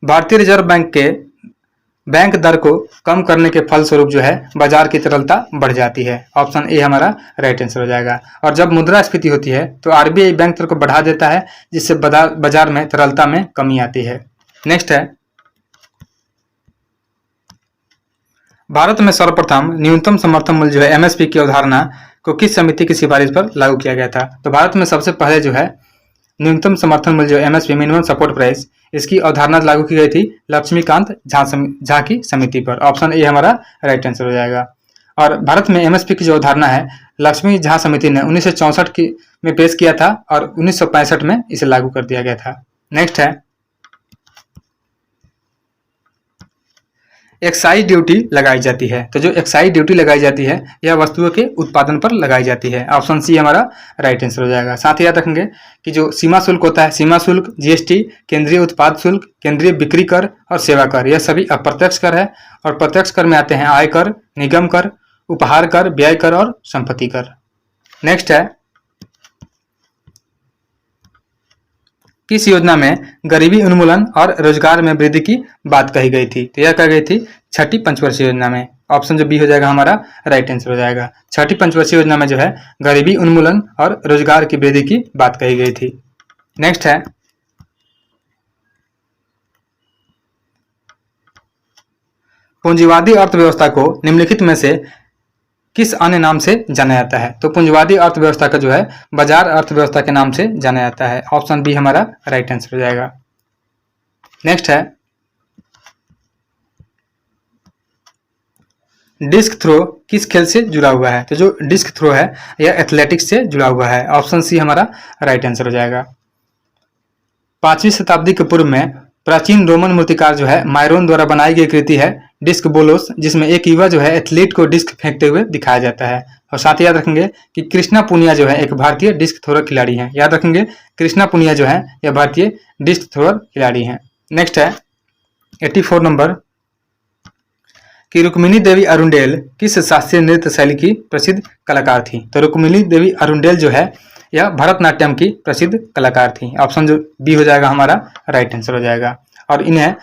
भारतीय रिजर्व बैंक के बैंक दर को कम करने के फलस्वरूप जो है बाजार की तरलता बढ़ जाती है। ऑप्शन ए हमारा राइट आंसर हो जाएगा। और जब मुद्रास्फीति होती है तो आरबीआई बैंक दर को बढ़ा देता है, जिससे बाजार में तरलता में कमी आती है। नेक्स्ट है भारत में सर्वप्रथम न्यूनतम समर्थन मूल्य जो है एमएसपी की अवधारणा को किस समिति की सिफारिश पर लागू किया गया था। तो भारत में सबसे पहले जो है न्यूनतम समर्थन मूल्य जो एमएसपी मिनिमम सपोर्ट प्राइस, इसकी अवधारणा लागू की गई थी लक्ष्मीकांत झा की समिति पर। ऑप्शन ए हमारा राइट आंसर हो जाएगा। और भारत में एमएसपी की जो अवधारणा है लक्ष्मी झा समिति ने 1964 में पेश किया था और 1965 में इसे लागू कर दिया गया था। नेक्स्ट है एक्साइज ड्यूटी लगाई जाती है। तो जो एक्साइज ड्यूटी लगाई जाती है यह वस्तुओं के उत्पादन पर लगाई जाती है। ऑप्शन सी हमारा राइट आंसर हो जाएगा। साथ ही याद रखेंगे कि जो सीमा शुल्क होता है, सीमा शुल्क, जीएसटी, केंद्रीय उत्पाद शुल्क, केंद्रीय बिक्री कर और सेवा कर, यह सभी अप्रत्यक्ष कर है। और प्रत्यक्ष कर में आते हैं आय कर, निगम कर, उपहार कर, व्यय कर और संपत्ति कर। नेक्स्ट है, किस योजना में गरीबी उन्मूलन और रोजगार में वृद्धि की बात कही गई थी? तो यह कही गई थी छठी पंचवर्षीय योजना में। ऑप्शन जो बी हो जाएगा हमारा राइट आंसर हो जाएगा। छठी पंचवर्षीय योजना में जो है गरीबी उन्मूलन और रोजगार की वृद्धि की बात कही गई थी। नेक्स्ट है, पूंजीवादी अर्थव्यवस्था को निम्नलिखित में से किस अन्य नाम से जाना जाता है? तो पूंजीवादी अर्थव्यवस्था का जो है बाजार अर्थव्यवस्था के नाम से जाना जाता है। ऑप्शन बी हमारा राइट आंसर हो जाएगा। नेक्स्ट है, डिस्क थ्रो किस खेल से जुड़ा हुआ है? तो जो डिस्क थ्रो है यह एथलेटिक्स से जुड़ा हुआ है। ऑप्शन सी हमारा राइट आंसर हो जाएगा। 5वीं शताब्दी के पूर्व में प्राचीन रोमन मूर्तिकार जो है मायरोन द्वारा बनाई गई कृति है डिस्क बोलोस, जिसमें एक युवा जो है एथलीट को डिस्क फेंकते हुए दिखाया जाता है। और साथ ही याद रखेंगे कि कृष्णा पुनिया जो है एक भारतीय डिस्क थ्रोअर खिलाड़ी हैं। याद रखेंगे कृष्णा पुनिया जो है यह भारतीय डिस्क थ्रोअर खिलाड़ी हैं। नेक्स्ट है 84 नंबर, कि रुक्मिणी देवी अरुंडेल किस शास्त्रीय नृत्य शैली की प्रसिद्ध कलाकार थी? तो रुक्मिणी देवी अरुंडेल जो है यह भरतनाट्यम की प्रसिद्ध कलाकार थी। ऑप्शन जो बी हो जाएगा हमारा राइट आंसर हो जाएगा। और इन्हें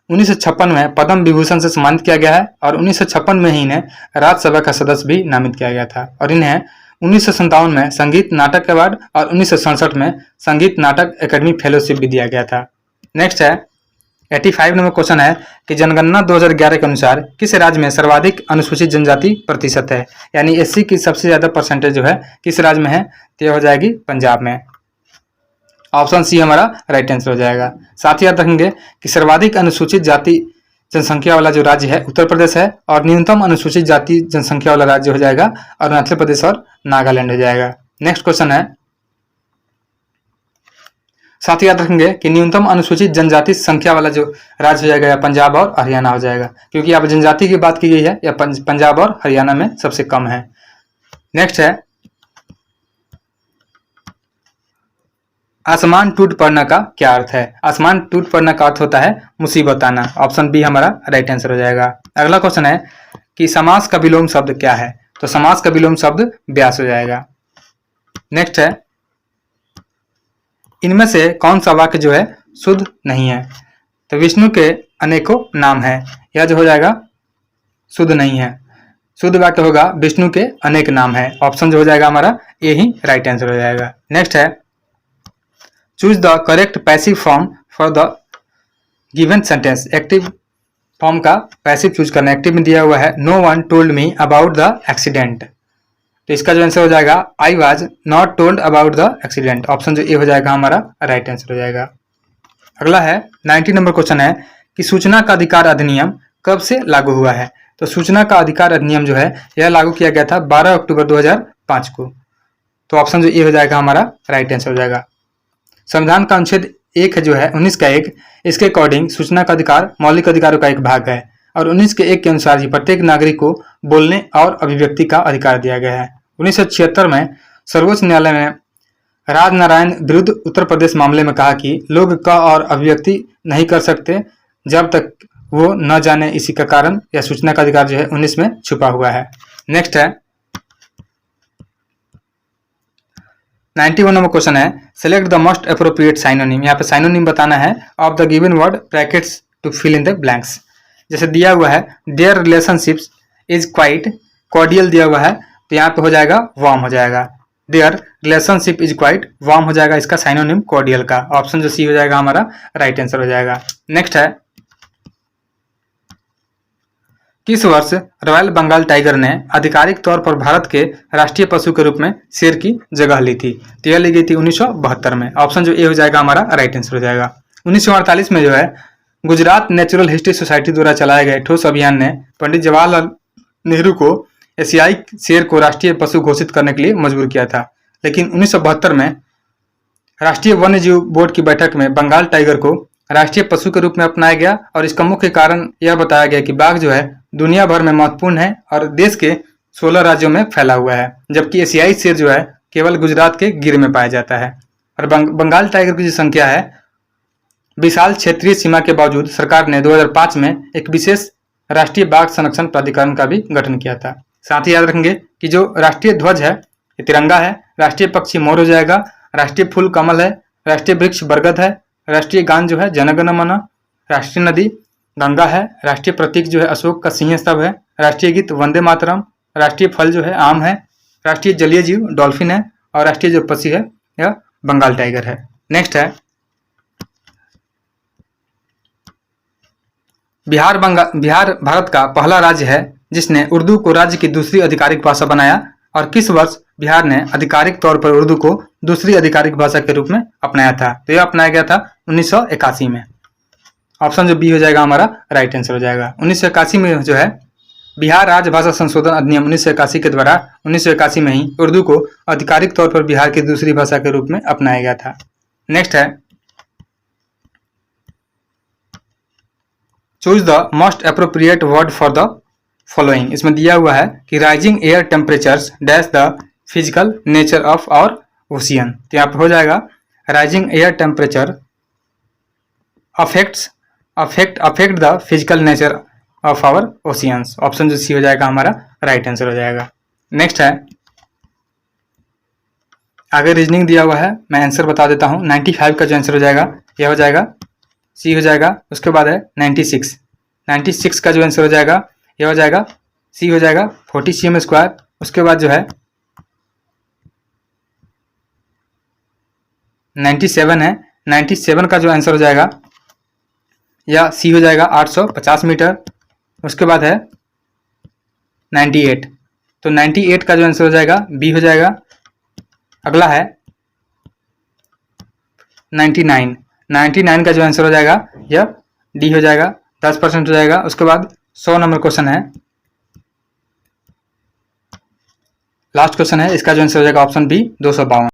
1956 में पद्म विभूषण से सम्मानित किया गया है और 1956 में ही इन्हें राज्यसभा का सदस्य भी नामित किया गया था। और इन्हें 1957 में संगीत नाटक अवार्ड और 1967 में संगीत नाटक एकेडमी फेलोशिप भी दिया गया था। नेक्स्ट है 85 नंबर क्वेश्चन है कि जनगणना 2011 के अनुसार किस राज्य में सर्वाधिक अनुसूचित जनजाति प्रतिशत है? यानी एससी की सबसे ज्यादा परसेंटेज जो है किस राज्य में है? तो हो जाएगी पंजाब में। ऑप्शन सी हमारा राइट आंसर हो जाएगा। साथ ही याद रखेंगे कि सर्वाधिक अनुसूचित जाति जनसंख्या वाला जो राज्य है उत्तर प्रदेश है और न्यूनतम अनुसूचित जाति जनसंख्या वाला राज्य हो जाएगा अरुणाचल प्रदेश और नागालैंड हो जाएगा। नेक्स्ट क्वेश्चन है, साथ ही याद रखेंगे कि न्यूनतम अनुसूचित जनजाति संख्या वाला जो राज्य हो जाएगा या पंजाब और हरियाणा हो जाएगा, क्योंकि यहाँ पर जनजाति की बात की गई है या पंजाब और हरियाणा में सबसे कम है। नेक्स्ट है, आसमान टूट पड़ना का क्या अर्थ है? आसमान टूट पड़ना का अर्थ होता है मुसीबत आना। ऑप्शन बी हमारा राइट आंसर हो जाएगा। अगला क्वेश्चन है कि समास का विलोम शब्द क्या है? तो समास का विलोम शब्द व्यास हो जाएगा। नेक्स्ट है, इनमें से कौन सा वाक्य जो है शुद्ध नहीं है? तो विष्णु के अनेकों नाम है, यह जो हो जाएगा शुद्ध नहीं है। शुद्ध वाक्य होगा विष्णु के अनेक नाम है। ऑप्शन जो हो जाएगा हमारा ये ही राइट आंसर हो जाएगा। नेक्स्ट है, choose the correct passive form for the given sentence. Active form का पैसिव चूज करना। एक्टिव में दिया हुआ है no one told me about the accident, तो इसका जो आंसर हो जाएगा I was not told about the accident. Option जो ए हो जाएगा हमारा राइट आंसर हो जाएगा। अगला है 90 नंबर क्वेश्चन है कि सूचना का अधिकार अधिनियम कब से लागू हुआ है? तो सूचना का अधिकार अधिनियम जो है यह लागू किया गया था 12 अक्टूबर 2005 को। तो ऑप्शन जो ए हो जाएगा हमारा राइट आंसर हो जाएगा। संविधान का अनुच्छेद 1 जो है 19 का 1, इसके अकॉर्डिंग सूचना का अधिकार मौलिक अधिकारों का एक भाग है और 19 के 1 के अनुसार ही प्रत्येक नागरिक को बोलने और अभिव्यक्ति का अधिकार दिया गया है। 1976 में सर्वोच्च न्यायालय ने राजनारायण विरुद्ध उत्तर प्रदेश मामले में कहा कि लोग क और अभिव्यक्ति नहीं कर सकते जब तक वो न जाने इसी का कारण या सूचना का अधिकार जो है 19 में छुपा हुआ है। नेक्स्ट है 91 नंबर क्वेश्चन है select the most appropriate synonym. यहाँ पे साइनोनिम बताना है of the given word brackets to fill in the blanks. जैसे दिया हुआ है their relationships is quite cordial दिया हुआ है, तो यहाँ पे हो जाएगा वार्म हो जाएगा। Their relationship is quite warm हो जाएगा इसका साइनोनिम कॉर्डियल का। ऑप्शन जो सी हो जाएगा हमारा राइट आंसर हो जाएगा। नेक्स्ट है किस वर्ष रॉयल बंगाल टाइगर ने आधिकारिक तौर पर भारत के राष्ट्रीय पशु के रूप में शेर की जगह ली थी? तो यह ली गई थी 1972 में। ऑप्शन जो ए हो जाएगा हमारा राइट आंसर हो जाएगा। 1948 में जो है गुजरात नेचुरल हिस्ट्री सोसाइटी द्वारा चलाए गए ठोस अभियान ने पंडित जवाहरलाल नेहरू को एशियाई शेर को राष्ट्रीय पशु घोषित करने के लिए मजबूर किया था, लेकिन 1972 में राष्ट्रीय वन्य जीव बोर्ड की बैठक में बंगाल टाइगर को राष्ट्रीय पशु के रूप में अपनाया गया और इसका मुख्य कारण यह बताया गया कि बाघ जो है दुनिया भर में महत्वपूर्ण है और देश के 16 राज्यों में फैला हुआ है, जबकि एशियाई शेर जो है केवल गुजरात के गिर में पाया जाता है। और बंगाल टाइगर की जो संख्या है, विशाल क्षेत्रीय सीमा के बावजूद सरकार ने 2005 में एक विशेष राष्ट्रीय बाघ संरक्षण प्राधिकरण का भी गठन किया था। साथ ही याद रखेंगे कि जो राष्ट्रीय ध्वज है ये तिरंगा है, राष्ट्रीय पक्षी मोर हो जाएगा, राष्ट्रीय फूल कमल है, राष्ट्रीय वृक्ष बरगद है, राष्ट्रीय गान जो है जनगण मन, राष्ट्रीय नदी गंगा है, राष्ट्रीय प्रतीक जो है अशोक का सिंह स्तंभ है, राष्ट्रीय गीत वंदे मातरम, राष्ट्रीय फल जो है आम है, राष्ट्रीय जलीय जीव डॉल्फिन है और राष्ट्रीय जो पक्षी है यह बंगाल टाइगर है। नेक्स्ट है बिहार भारत का पहला राज्य है जिसने उर्दू को राज्य की दूसरी आधिकारिक भाषा बनाया और किस वर्ष बिहार ने आधिकारिक तौर पर उर्दू को दूसरी आधिकारिक भाषा के रूप में अपनाया था? तो यह अपनाया गया था 1981 में। ऑप्शन जो बी हो जाएगा हमारा राइट आंसर हो जाएगा। 1981 में जो है बिहार राजभाषा संशोधन अधिनियम 1981 के द्वारा 1981 में ही उर्दू को आधिकारिक तौर पर बिहार की दूसरी भाषा के रूप में अपनाया गया था। नेक्स्ट है choose the most appropriate word for the following. इसमें दिया हुआ है कि rising air temperatures dash the physical nature of our ocean. तो यहाँ पर हो जाएगा rising air temperature affect the physical nature of our oceans. Option जो सी हो जाएगा हमारा राइट आंसर हो जाएगा। नेक्स्ट है आगे रीजनिंग दिया हुआ है, मैं आंसर बता देता हूँ। 95 का जो आंसर हो जाएगा यह हो जाएगा सी हो जाएगा। उसके बाद है 96 का जो आंसर हो जाएगा यह हो जाएगा सी हो जाएगा 40 cm²। उसके बाद जो है 97 है, 97 का जो आंसर हो जाएगा या सी हो जाएगा 850 मीटर। उसके बाद है 98, तो 98 का जो आंसर हो जाएगा बी हो जाएगा। अगला है 99 का जो आंसर हो जाएगा यह डी हो जाएगा, 10% हो जाएगा। उसके बाद 100 नंबर क्वेश्चन है, लास्ट क्वेश्चन है, इसका जो आंसर हो जाएगा ऑप्शन बी 252।